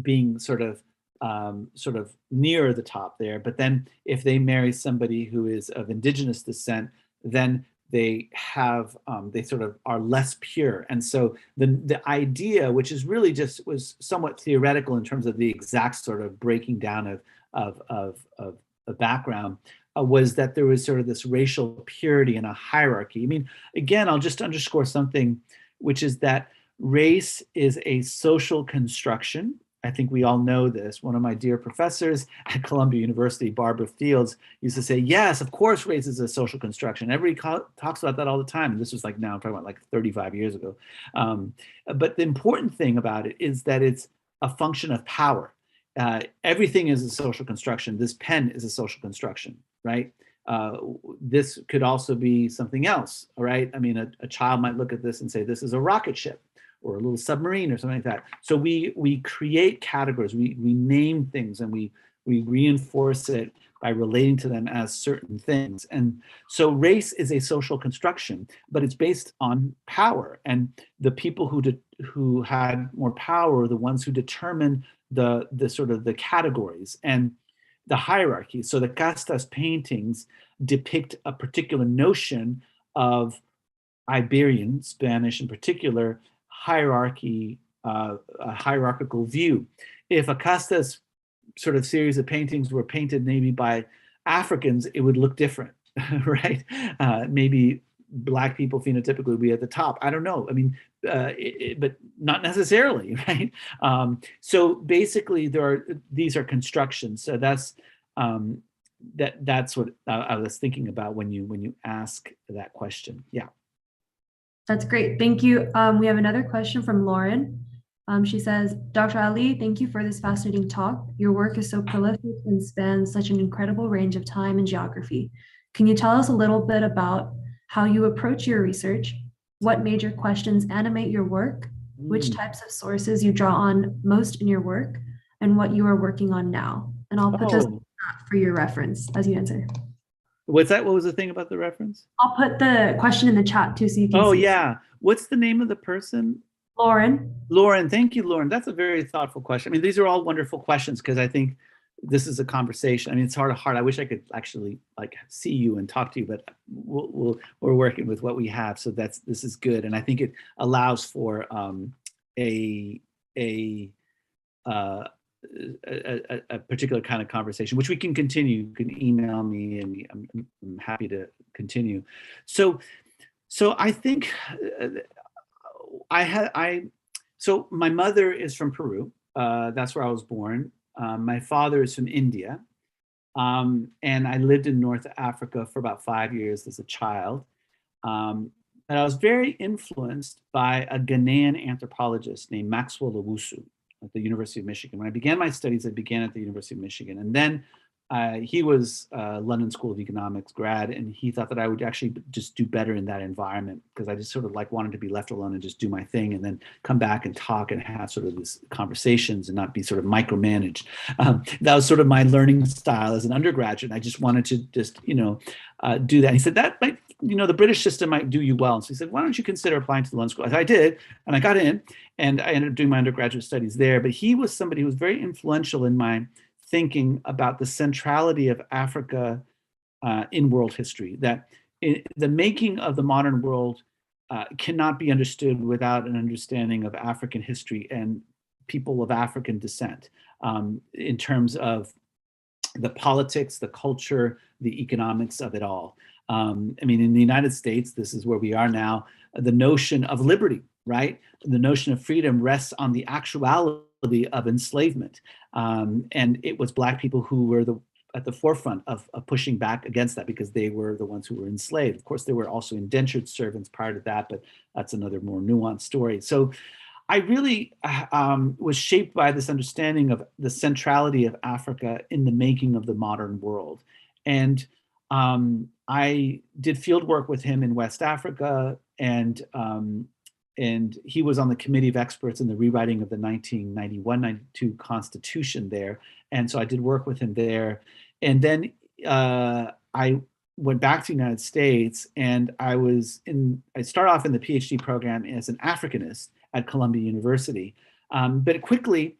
being sort of near the top there. But then if they marry somebody who is of indigenous descent, then they have they sort of are less pure. And so the idea, which is really just was somewhat theoretical in terms of the exact sort of breaking down of the background, was that there was sort of this racial purity and a hierarchy. I mean, again, I'll just underscore something, which is that race is a social construction. I think we all know this. One of my dear professors at Columbia University, Barbara Fields, used to say, yes, of course, race is a social construction. Everybody talks about that all the time. And this was like, now I'm talking about like 35 years ago. But the important thing about it is that it's a function of power. Everything is a social construction. This pen is a social construction, right? This could also be something else, all right? I mean, a child might look at this and say, this is a rocket ship, or a little submarine or something like that. So we create categories, we name things, and we reinforce it by relating to them as certain things. And so race is a social construction, but it's based on power. And the people who had more power are the ones who determine the sort of the categories and the hierarchy. So the Castas paintings depict a particular notion of Iberian, Spanish in particular, hierarchy, a hierarchical view. If a Castas sort of series of paintings were painted maybe by Africans, it would look different, right? Maybe Black people phenotypically would be at the top. I don't know. I mean, but not necessarily, right? So basically, these are constructions. So that's what I was thinking about when you ask that question. Yeah. That's great. Thank you. We have another question from Lauren. She says, Dr. Ali, thank you for this fascinating talk. Your work is so prolific and spans such an incredible range of time and geography. Can you tell us a little bit about how you approach your research, what major questions animate your work, which types of sources you draw on most in your work, and what you are working on now? And I'll put those for your reference as you answer. What's that? What was the thing about the reference? I'll put the question in the chat too, so you can see. Oh, yeah. What's the name of the person? Lauren. Lauren. Thank you, Lauren. That's a very thoughtful question. I mean, these are all wonderful questions because I think this is a conversation. I mean, it's heart to heart. I wish I could actually like see you and talk to you, but we're working with what we have. So this is good. And I think it allows for a particular kind of conversation, which we can continue. You can email me, and I'm happy to continue. So I think so my mother is from Peru. That's where I was born. My father is from India. And I lived in North Africa for about 5 years as a child. And I was very influenced by a Ghanaian anthropologist named Maxwell Owusu at the University of Michigan. When I began my studies, I began at the University of Michigan. And then he was a London School of Economics grad, and he thought that I would actually just do better in that environment because I just sort of like wanted to be left alone and just do my thing and then come back and talk and have sort of these conversations and not be sort of micromanaged. That was sort of my learning style as an undergraduate. I just wanted to just, do that. And he said, that might, the British system might do you well. And so he said, why don't you consider applying to the London School? I did, and I got in, and I ended up doing my undergraduate studies there. But he was somebody who was very influential in my thinking about the centrality of Africa in world history, that the making of the modern world cannot be understood without an understanding of African history and people of African descent in terms of the politics, the culture, the economics of it all. I mean, in the United States, this is where we are now, the notion of liberty, right? The notion of freedom rests on the actuality of enslavement. And it was Black people who were at the forefront of pushing back against that because they were the ones who were enslaved. Of course, there were also indentured servants prior to that, but that's another more nuanced story. So I really was shaped by this understanding of the centrality of Africa in the making of the modern world. And I did field work with him in West Africa, and he was on the committee of experts in the rewriting of the 1991-92 Constitution there. And so I did work with him there. And then I went back to the United States, and I started off in the PhD program as an Africanist at Columbia University. But quickly,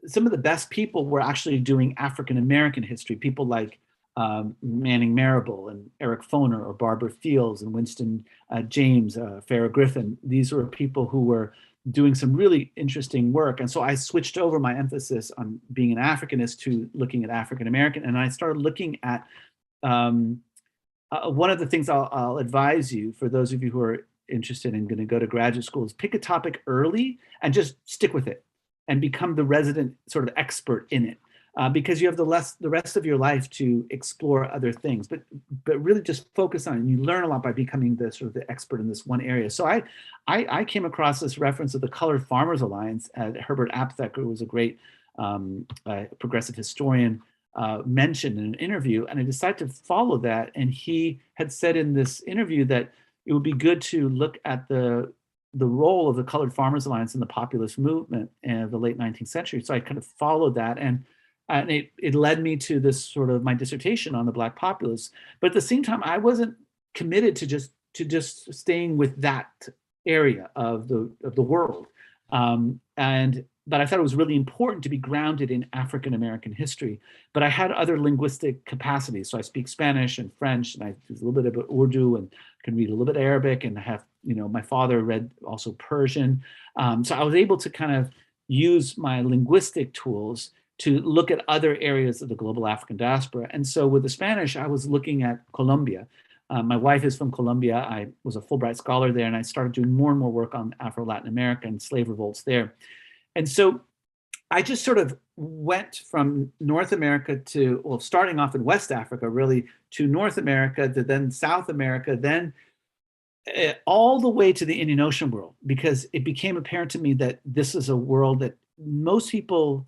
some of the best people were actually doing African American history, people like Manning Marable and Eric Foner or Barbara Fields and Winston James, Farrah Griffin. These were people who were doing some really interesting work. And so I switched over my emphasis on being an Africanist to looking at African American. And I started looking at one of the things I'll advise you, for those of you who are interested in going to go to graduate school, is pick a topic early and just stick with it and become the resident sort of expert in it. Because you have the rest of your life to explore other things, but really just focus on it. And you learn a lot by becoming the sort of the expert in this one area. So I came across this reference of the Colored Farmers Alliance. Herbert Aptheker, who was a great progressive historian, mentioned in an interview, and I decided to follow that. And he had said in this interview that it would be good to look at the role of the Colored Farmers Alliance in the populist movement in the late 19th century. So I kind of followed that, and it led me to this sort of my dissertation on the Black populists. But at the same time, I wasn't committed to just staying with that area of the world. But I thought it was really important to be grounded in African American history. But I had other linguistic capacities. So I speak Spanish and French, and I do a little bit of Urdu, and can read a little bit of Arabic, and I have, my father read also Persian. So I was able to kind of use my linguistic tools to look at other areas of the global African diaspora. And so with the Spanish, I was looking at Colombia. My wife is from Colombia. I was a Fulbright scholar there, and I started doing more and more work on Afro-Latin America and slave revolts there. And so I just sort of went from North America to, well, starting off in West Africa, really, to North America, to then South America, then all the way to the Indian Ocean world, because it became apparent to me that this is a world that most people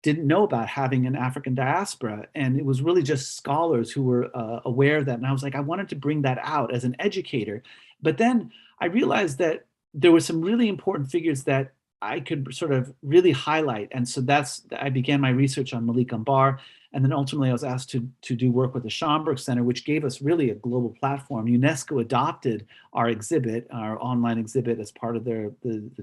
didn't know about having an African diaspora. And it was really just scholars who were aware of that. And I was like, I wanted to bring that out as an educator. But then I realized that there were some really important figures that I could sort of really highlight. And so I began my research on Malik Ambar. And then ultimately I was asked to do work with the Schomburg Center, which gave us really a global platform. UNESCO adopted our exhibit, our online exhibit, as part of the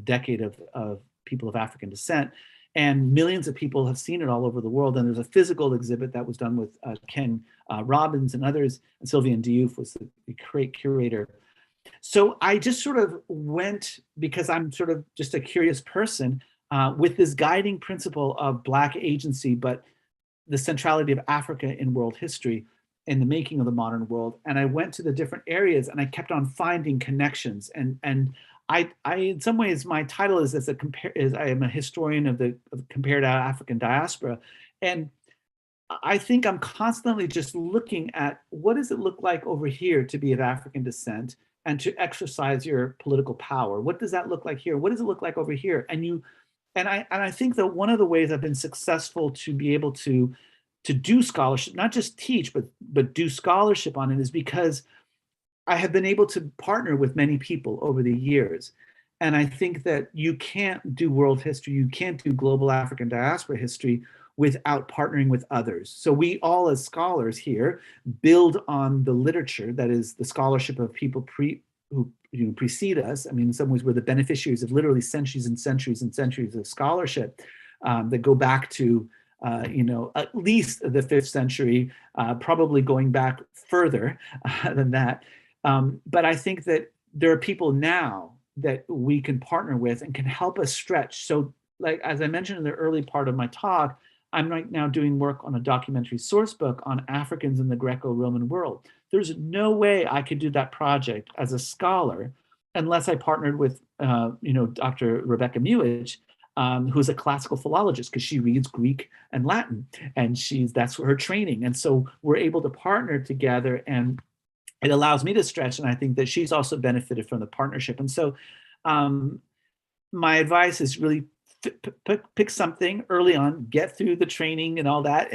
decade of people of African descent. And millions of people have seen it all over the world. And there's a physical exhibit that was done with Ken Robbins and others, and Sylvian Diouf was the great curator. So I just sort of went, because I'm sort of just a curious person, with this guiding principle of Black agency, but the centrality of Africa in world history in the making of the modern world. And I went to the different areas, and I kept on finding connections. And I in some ways, my title is I am a historian of the comparative African diaspora. And I think I'm constantly just looking at, what does it look like over here to be of African descent and to exercise your political power? What does that look like here? What does it look like over here? And I think that one of the ways I've been successful to be able to do scholarship, not just teach, but do scholarship on it, is because I have been able to partner with many people over the years. And I think that you can't do world history, you can't do global African diaspora history without partnering with others. So we all, as scholars here, build on the literature that is the scholarship of people who precede us. I mean, in some ways, we're the beneficiaries of literally centuries and centuries and centuries of scholarship that go back to at least the 5th century, probably going back further than that. But I think that there are people now that we can partner with and can help us stretch. So, like, as I mentioned in the early part of my talk, I'm right now doing work on a documentary source book on Africans in the Greco-Roman world. There's no way I could do that project as a scholar unless I partnered with, Dr. Rebecca Mewich, who's a classical philologist, because she reads Greek and Latin, and that's her training. And so we're able to partner together, and it allows me to stretch. And I think that she's also benefited from the partnership. And so my advice is really pick something early on, get through the training and all that,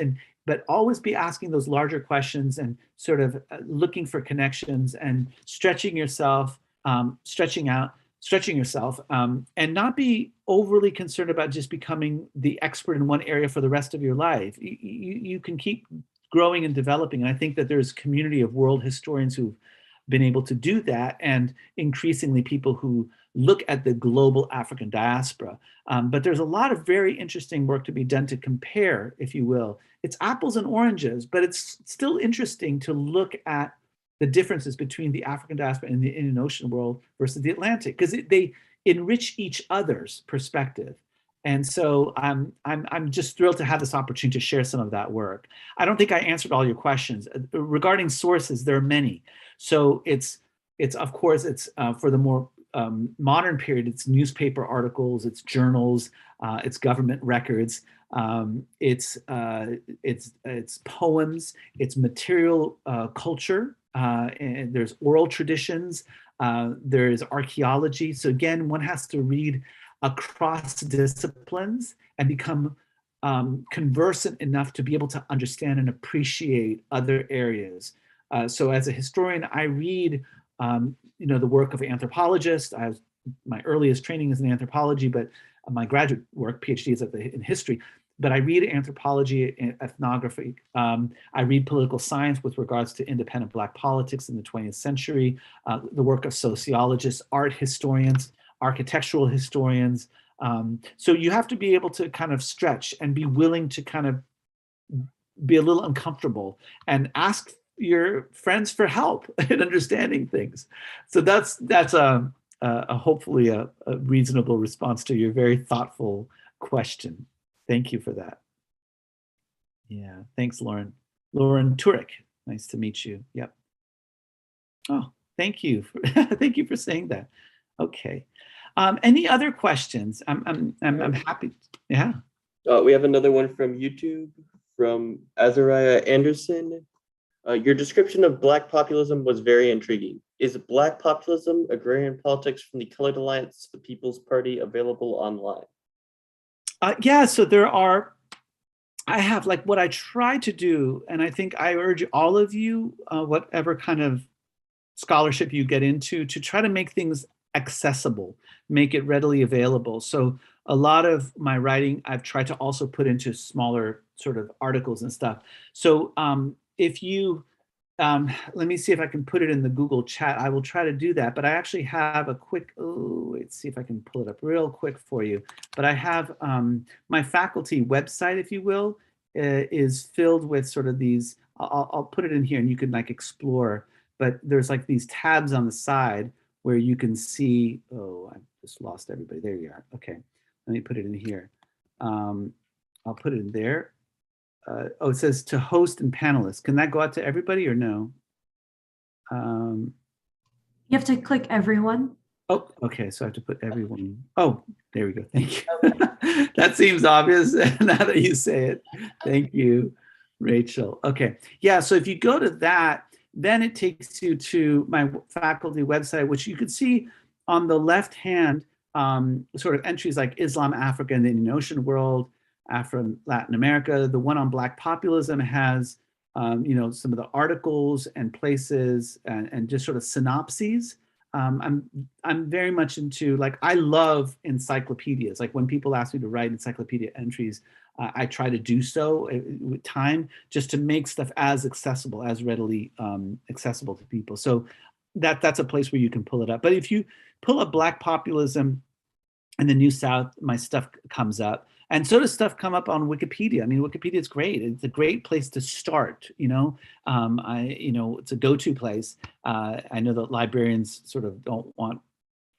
but always be asking those larger questions and sort of looking for connections and stretching yourself, stretching yourself, and not be overly concerned about just becoming the expert in one area for the rest of your life. You can keep growing and developing. And I think that there's a community of world historians who've been able to do that, and increasingly people who look at the global African diaspora. But there's a lot of very interesting work to be done to compare, if you will. It's apples and oranges, but it's still interesting to look at the differences between the African diaspora and the Indian Ocean world versus the Atlantic, because they enrich each other's perspective. And so I'm just thrilled to have this opportunity to share some of that work. I don't think I answered all your questions. Regarding sources, there are many. So it's of course, it's for the more modern period, it's newspaper articles, it's journals, it's government records, it's poems, it's material culture, and there's oral traditions, there's archaeology. So again, one has to read across disciplines and become conversant enough to be able to understand and appreciate other areas. So as a historian, I read the work of anthropologists. My earliest training is in anthropology, but my graduate work, PhD, is in history. But I read anthropology and ethnography. I read political science with regards to independent Black politics in the 20th century, the work of sociologists, art historians, architectural historians. So you have to be able to kind of stretch and be willing to kind of be a little uncomfortable and ask your friends for help in understanding things. So that's hopefully a reasonable response to your very thoughtful question. Thank you for that. Yeah, thanks, Lauren. Lauren Turek, nice to meet you. Yep. Oh, thank you. Thank you for saying that. Okay. Any other questions? I'm happy. Yeah. We have another one from YouTube from Azariah Anderson. Your description of Black populism was very intriguing. Is Black populism, agrarian politics from the Colored Alliance, the People's Party, available online? Yeah, so I have like what I try to do, and I think I urge all of you, whatever kind of scholarship you get into, to try to make things accessible, make it readily available. So a lot of my writing, I've tried to also put into smaller sort of articles and stuff. So if you, let me see if I can put it in the Google chat. I will try to do that, but I actually have a quick, let's see if I can pull it up real quick for you. But I have my faculty website, if you will, is filled with sort of these, I'll put it in here and you can like explore, but there's like these tabs on the side where you can see, oh, I just lost everybody. There you are. Okay, let me put it in here. I'll put it in there. Oh, it says to host and panelists. Can that go out to everybody or no? You have to click everyone. Oh, okay. So I have to put everyone. Oh, there we go. Thank you. That seems obvious now that you say it. Thank you, Rachel. Okay. Yeah. So if you go to that, then it takes you to my faculty website, which you can see on the left hand, sort of entries like Islam, Africa, and the Indian Ocean world, Latin America. The one on Black populism has, some of the articles and places and just sort of synopses. I'm very much into, like, I love encyclopedias. Like when people ask me to write encyclopedia entries, I try to do so with time, just to make stuff as accessible, as readily accessible to people. So that's a place where you can pull it up. But if you pull up Black populism in the New South, my stuff comes up. And so does stuff come up on Wikipedia. I mean, Wikipedia is great. It's a great place to start, it's a go-to place. I know that librarians sort of don't want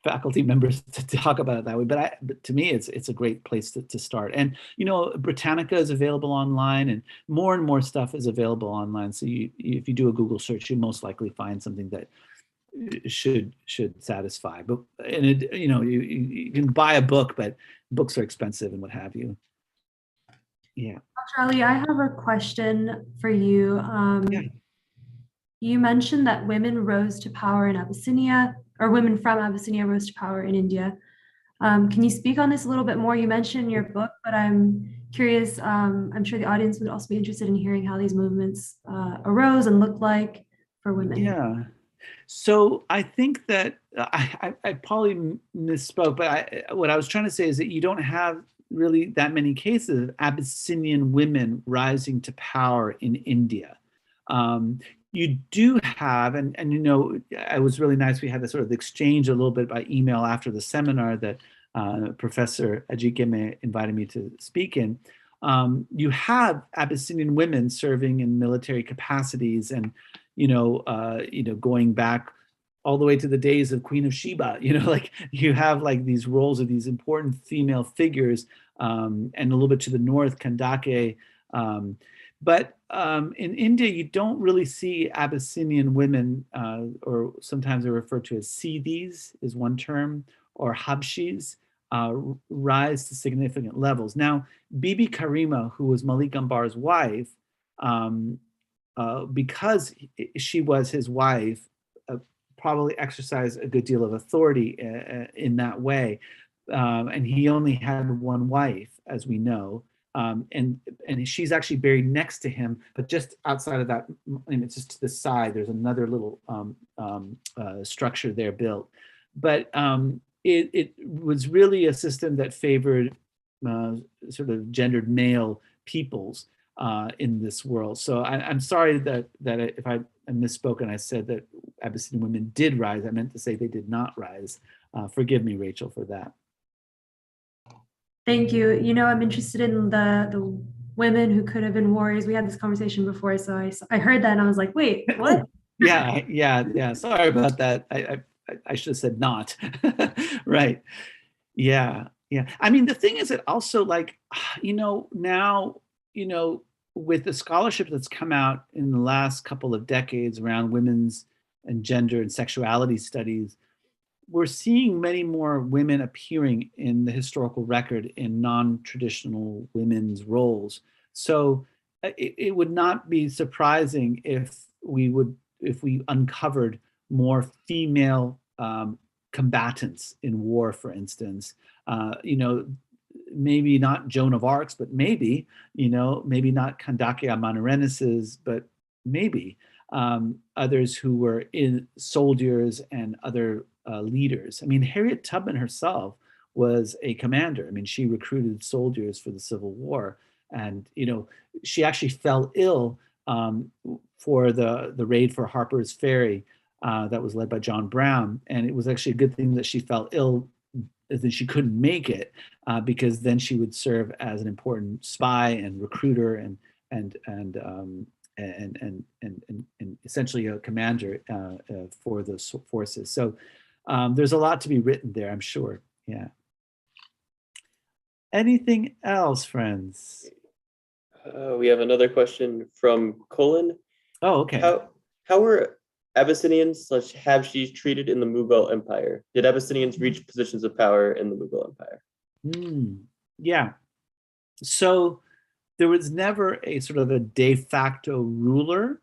faculty members to talk about it that way, but to me, it's a great place to start. And, Britannica is available online, and more stuff is available online. So if you do a Google search, you most likely find something that should satisfy. But you can buy a book, but books are expensive and what have you. Yeah. Dr. Ali, I have a question for you. Yeah. You mentioned that women rose to power in Abyssinia, or women from Abyssinia rose to power in India. Can you speak on this a little bit more? You mentioned in your book, but I'm curious, I'm sure the audience would also be interested in hearing how these movements arose and looked like for women. Yeah. So I think that I probably misspoke, but what I was trying to say is that you don't have really that many cases of Abyssinian women rising to power in India. You do have, and you know, it was really nice. We had this sort of exchange a little bit by email after the seminar that Professor Ajikeme invited me to speak in. You have Abyssinian women serving in military capacities, and going back all the way to the days of Queen of Sheba. Like you have like these roles of these important female figures, and a little bit to the north, Kandake. But in India, you don't really see Abyssinian women, or sometimes they're referred to as Siddhis is one term, or Habshis, rise to significant levels. Now, Bibi Karima, who was Malik Ambar's wife, because she was his wife, probably exercised a good deal of authority in that way. And he only had one wife, as we know. And she's actually buried next to him, but just outside of that, and it's just to the side, there's another little structure there built. But it was really a system that favored sort of gendered male peoples in this world. So I'm sorry that if I misspoke and I said that Abyssinian women did rise, I meant to say they did not rise. Forgive me, Rachel, for that. Thank you. I'm interested in the women who could have been warriors. We had this conversation before, so I heard that and I was like, wait, what? Yeah. Sorry about that. I should have said not. Right. Yeah. I mean, the thing is that also, like, now, with the scholarship that's come out in the last couple of decades around women's and gender and sexuality studies, we're seeing many more women appearing in the historical record in non-traditional women's roles. So it would not be surprising if we uncovered more female combatants in war, for instance. Maybe not Joan of Arc's, but maybe not Kandake Amanuenses, but maybe others who were in soldiers and other leaders. I mean, Harriet Tubman herself was a commander. I mean, she recruited soldiers for the Civil War, and she actually fell ill for the raid for Harper's Ferry that was led by John Brown, and it was actually a good thing that she fell ill, that she couldn't make it, because then she would serve as an important spy and recruiter and essentially a commander for those forces. So there's a lot to be written there, I'm sure. Yeah. Anything else, friends? We have another question from Colin. Oh, okay. How were Abyssinians/Habshis treated in the Mughal Empire? Did Abyssinians reach positions of power in the Mughal Empire? Yeah. So there was never a sort of a de facto ruler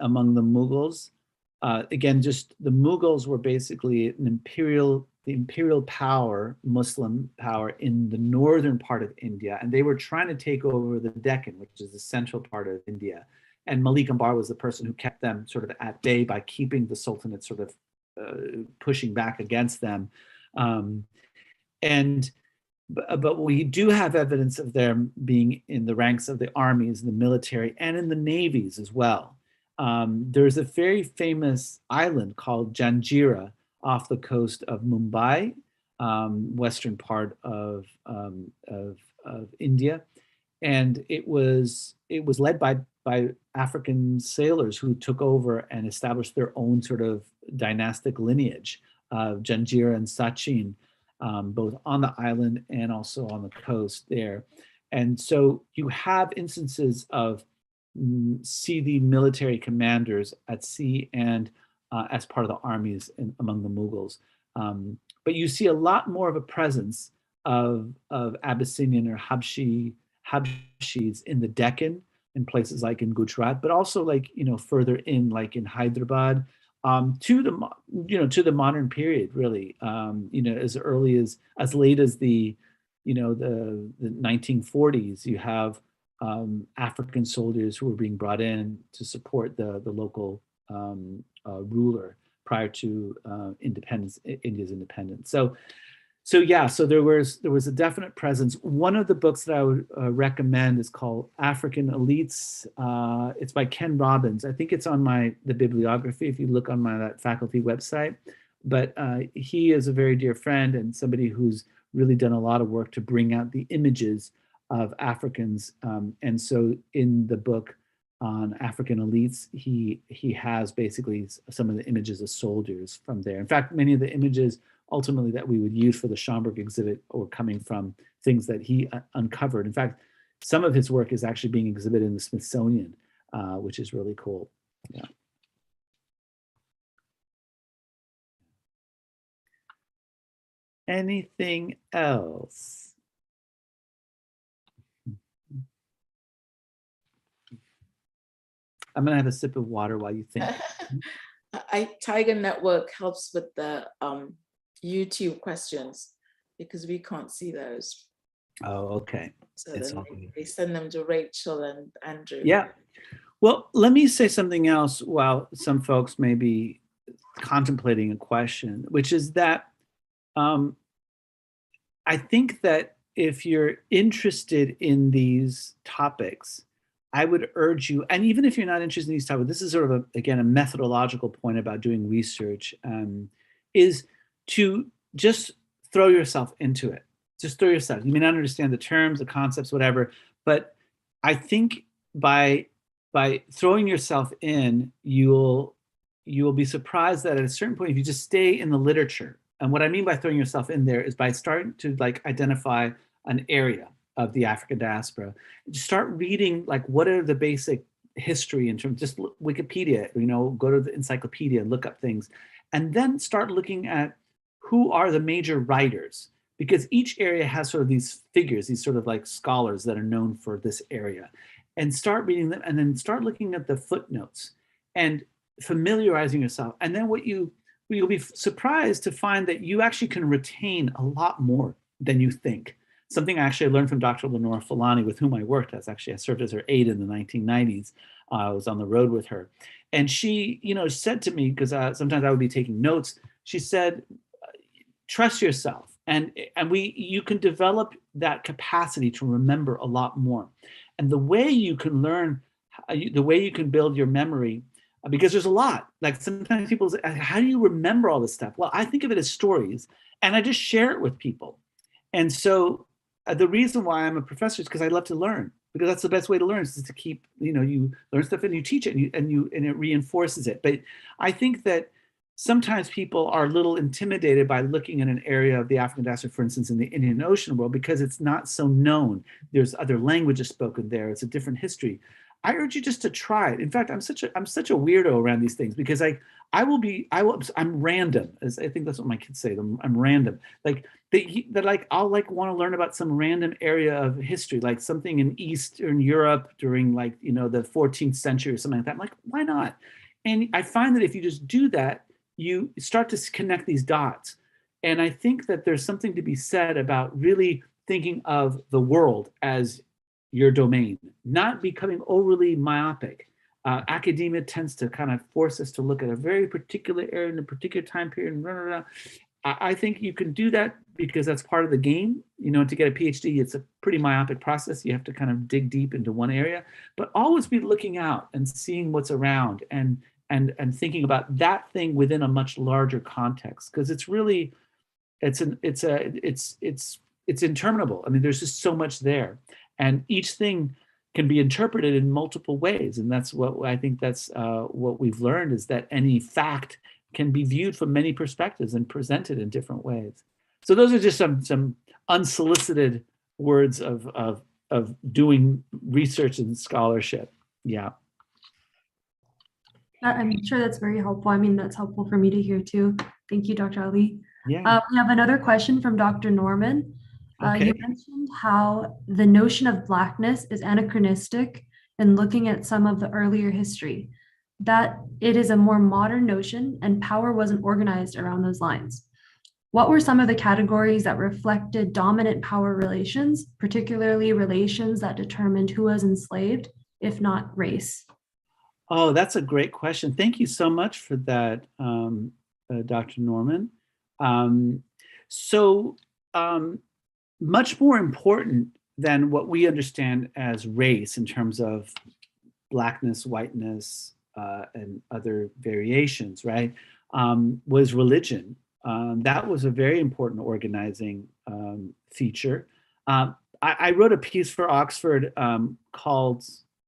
among the Mughals. Again, just the Mughals were basically the imperial power, Muslim power in the northern part of India, and they were trying to take over the Deccan, which is the central part of India. And Malik Ambar was the person who kept them sort of at bay by keeping the Sultanate sort of pushing back against them. But we do have evidence of them being in the ranks of the armies, the military, and in the navies as well. There's a very famous island called Janjira off the coast of Mumbai, western part of India, and it was led by African sailors who took over and established their own sort of dynastic lineage of Janjira and Sachin, both on the island and also on the coast there. And so you have instances of Siddhi military commanders at sea and as part of the armies among the Mughals. But you see a lot more of a presence of Abyssinian or Habshis in the Deccan, in places like in Gujarat, but also like, further in, like in Hyderabad, to the modern period, really, as early as late as the 1940s, you have African soldiers who were being brought in to support the local ruler prior to India's independence. So So yeah, so there was a definite presence. One of the books that I would recommend is called African Elites. It's by Ken Robbins. I think it's on the bibliography if you look on that faculty website. But he is a very dear friend and somebody who's really done a lot of work to bring out the images of Africans. And so in the book on African elites, he has basically some of the images of soldiers from there. In fact, many of the images ultimately that we would use for the Schomburg exhibit were coming from things that he uncovered. In fact, some of his work is actually being exhibited in the Smithsonian, which is really cool. Yeah. Anything else? I'm gonna have a sip of water while you think. Tiger Network helps with the YouTube questions because we can't see those. Oh, okay. So then they send them to Rachel and Andrew. Yeah. Well, let me say something else while some folks may be contemplating a question, which is that I think that if you're interested in these topics, I would urge you, and even if you're not interested in these topics, this is sort of, again, a methodological point about doing research, is to just throw yourself into it. Just throw yourself. You may not understand the terms, the concepts, whatever, but I think by throwing yourself in, you'll be surprised that at a certain point, if you just stay in the literature, and what I mean by throwing yourself in there is by starting to identify an area of the African diaspora, just start reading what are the basic history in terms, just Wikipedia, go to the encyclopedia, look up things, and then start looking at who are the major writers, because each area has sort of these figures, these sort of scholars that are known for this area, and start reading them, and then start looking at the footnotes and familiarizing yourself. And then you'll be surprised to find that you actually can retain a lot more than you think. Something I learned from Dr. Lenore Fulani, with whom I worked. I served as her aide in the 1990s. I was on the road with her. And she, said to me, because sometimes I would be taking notes, she said, trust yourself. And you can develop that capacity to remember a lot more. And the way you can learn, the way you can build your memory, because there's a lot. Sometimes people say, how do you remember all this stuff? Well, I think of it as stories, and I just share it with people. And so the reason why I'm a professor is because I love to learn, because that's the best way to learn, is to keep, you learn stuff and you teach it, and it reinforces it. But I think that sometimes people are a little intimidated by looking at an area of the African diaspora, for instance, in the Indian Ocean world, because it's not so known. There's other languages spoken there. It's a different history. I urge you just to try it. In fact, I'm such a weirdo around these things, because I'm random, as I think that's what my kids say. I'm random. I'll want to learn about some random area of history, like something in Eastern Europe during the 14th century or something like that. I'm like, why not? And I find that if you just do that, you start to connect these dots. And I think that there's something to be said about really thinking of the world as your domain, not becoming overly myopic. Academia tends to kind of force us to look at a very particular area in a particular time period. I think you can do that because that's part of the game. To get a PhD, it's a pretty myopic process. You have to kind of dig deep into one area, but always be looking out and seeing what's around and thinking about that thing within a much larger context, because it's really, it's interminable. I mean, there's just so much there. And each thing can be interpreted in multiple ways. And that's what I think what we've learned, is that any fact can be viewed from many perspectives and presented in different ways. So those are just some unsolicited words of doing research and scholarship. Yeah. I'm sure that's very helpful. I mean, that's helpful for me to hear too. Thank you, Dr. Ali. Yeah. We have another question from Dr. Norman. Okay. You mentioned how the notion of Blackness is anachronistic in looking at some of the earlier history, that it is a more modern notion and power wasn't organized around those lines. What were some of the categories that reflected dominant power relations, particularly relations that determined who was enslaved, if not race? Oh, that's a great question. Thank you so much for that, Dr. Norman. So much more important than what we understand as race in terms of blackness, whiteness, and other variations, right, was religion. That was a very important organizing feature. I wrote a piece for Oxford called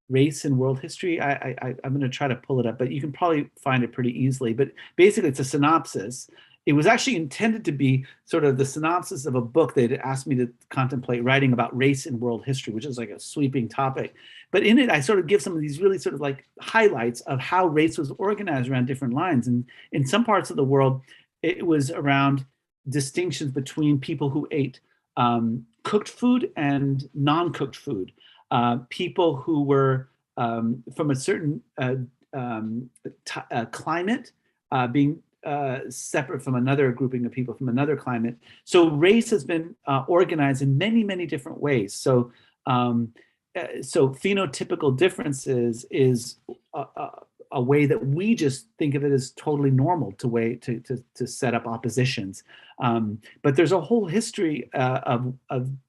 Race in World History. I'm going to try to pull it up, but you can probably find it pretty easily. But basically, it's a synopsis. It was actually intended to be sort of the synopsis of a book they'd asked me to contemplate writing about race in world history, which is like a sweeping topic. But in it, I sort of give some of these really sort of like highlights of how race was organized around different lines. And in some parts of the world, it was around distinctions between people who ate cooked food and non-cooked food. People who were from a certain climate being separate from another grouping of people from another climate. So race has been organized in many, many different ways. So phenotypical differences is a way that we just think of it as totally normal to set up oppositions. But there's a whole history of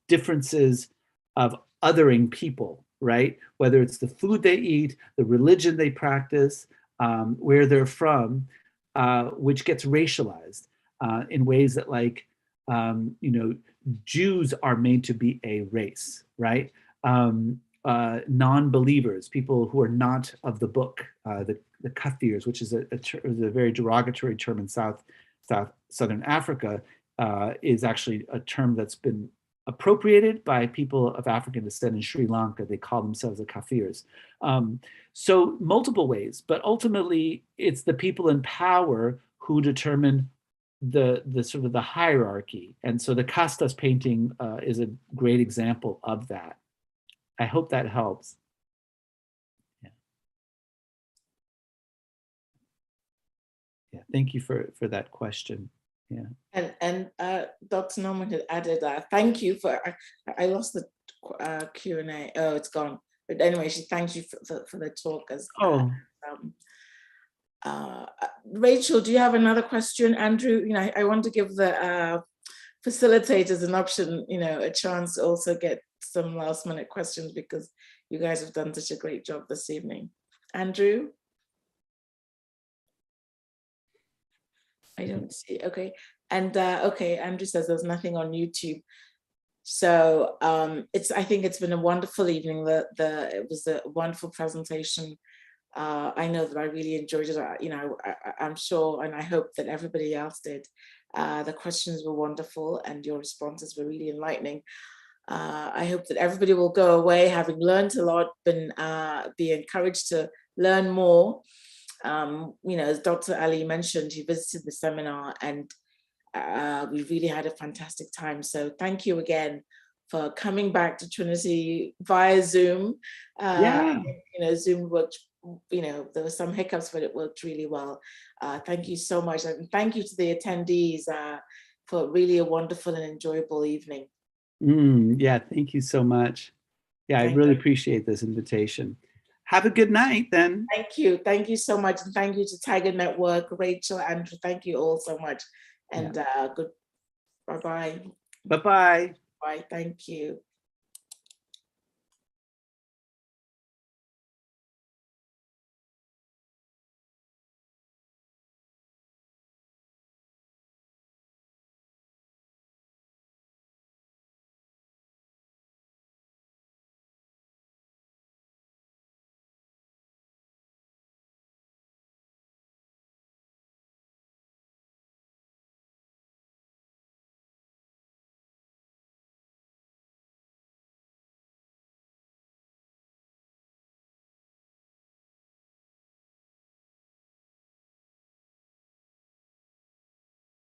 differences of othering people, right? Whether it's the food they eat, the religion they practice, where they're from, which gets racialized in ways that, like, Jews are made to be a race, right? Non-believers, people who are not of the book, the Kafirs, which is a very derogatory term in Southern Africa, is actually a term that's been appropriated by people of African descent in Sri Lanka. They call themselves the Kafirs. So multiple ways, but ultimately it's the people in power who determine the sort of the hierarchy. And so the Castas painting is a great example of that. I hope that helps. Yeah, thank you for that question. Yeah. And Dr. Norman had added, thank you for, I lost the Q&A. Oh, it's gone. But anyway, she thanks you for the talk. Rachel, do you have another question? Andrew, I want to give the facilitators an option, a chance to also get some last minute questions, because you guys have done such a great job this evening. Andrew? I don't see, okay. And okay, Andrew says there's nothing on YouTube. So I think it's been a wonderful evening. It was a wonderful presentation. I know that I really enjoyed it. I'm sure, and I hope that everybody else did. The questions were wonderful and your responses were really enlightening. I hope that everybody will go away having learned a lot, be encouraged to learn more. As Dr. Ali mentioned, he visited the seminar and we really had a fantastic time. So thank you again for coming back to Trinity via Zoom. Zoom worked, there were some hiccups, but it worked really well. Thank you so much. And thank you to the attendees for really a wonderful and enjoyable evening. Yeah, thank you so much. Yeah, I really appreciate this invitation. Have a good night then. Thank you. Thank you so much. And thank you to Tiger Network, Rachel, Andrew. Thank you all so much. And good. Bye-bye. Bye-bye. Bye. Thank you.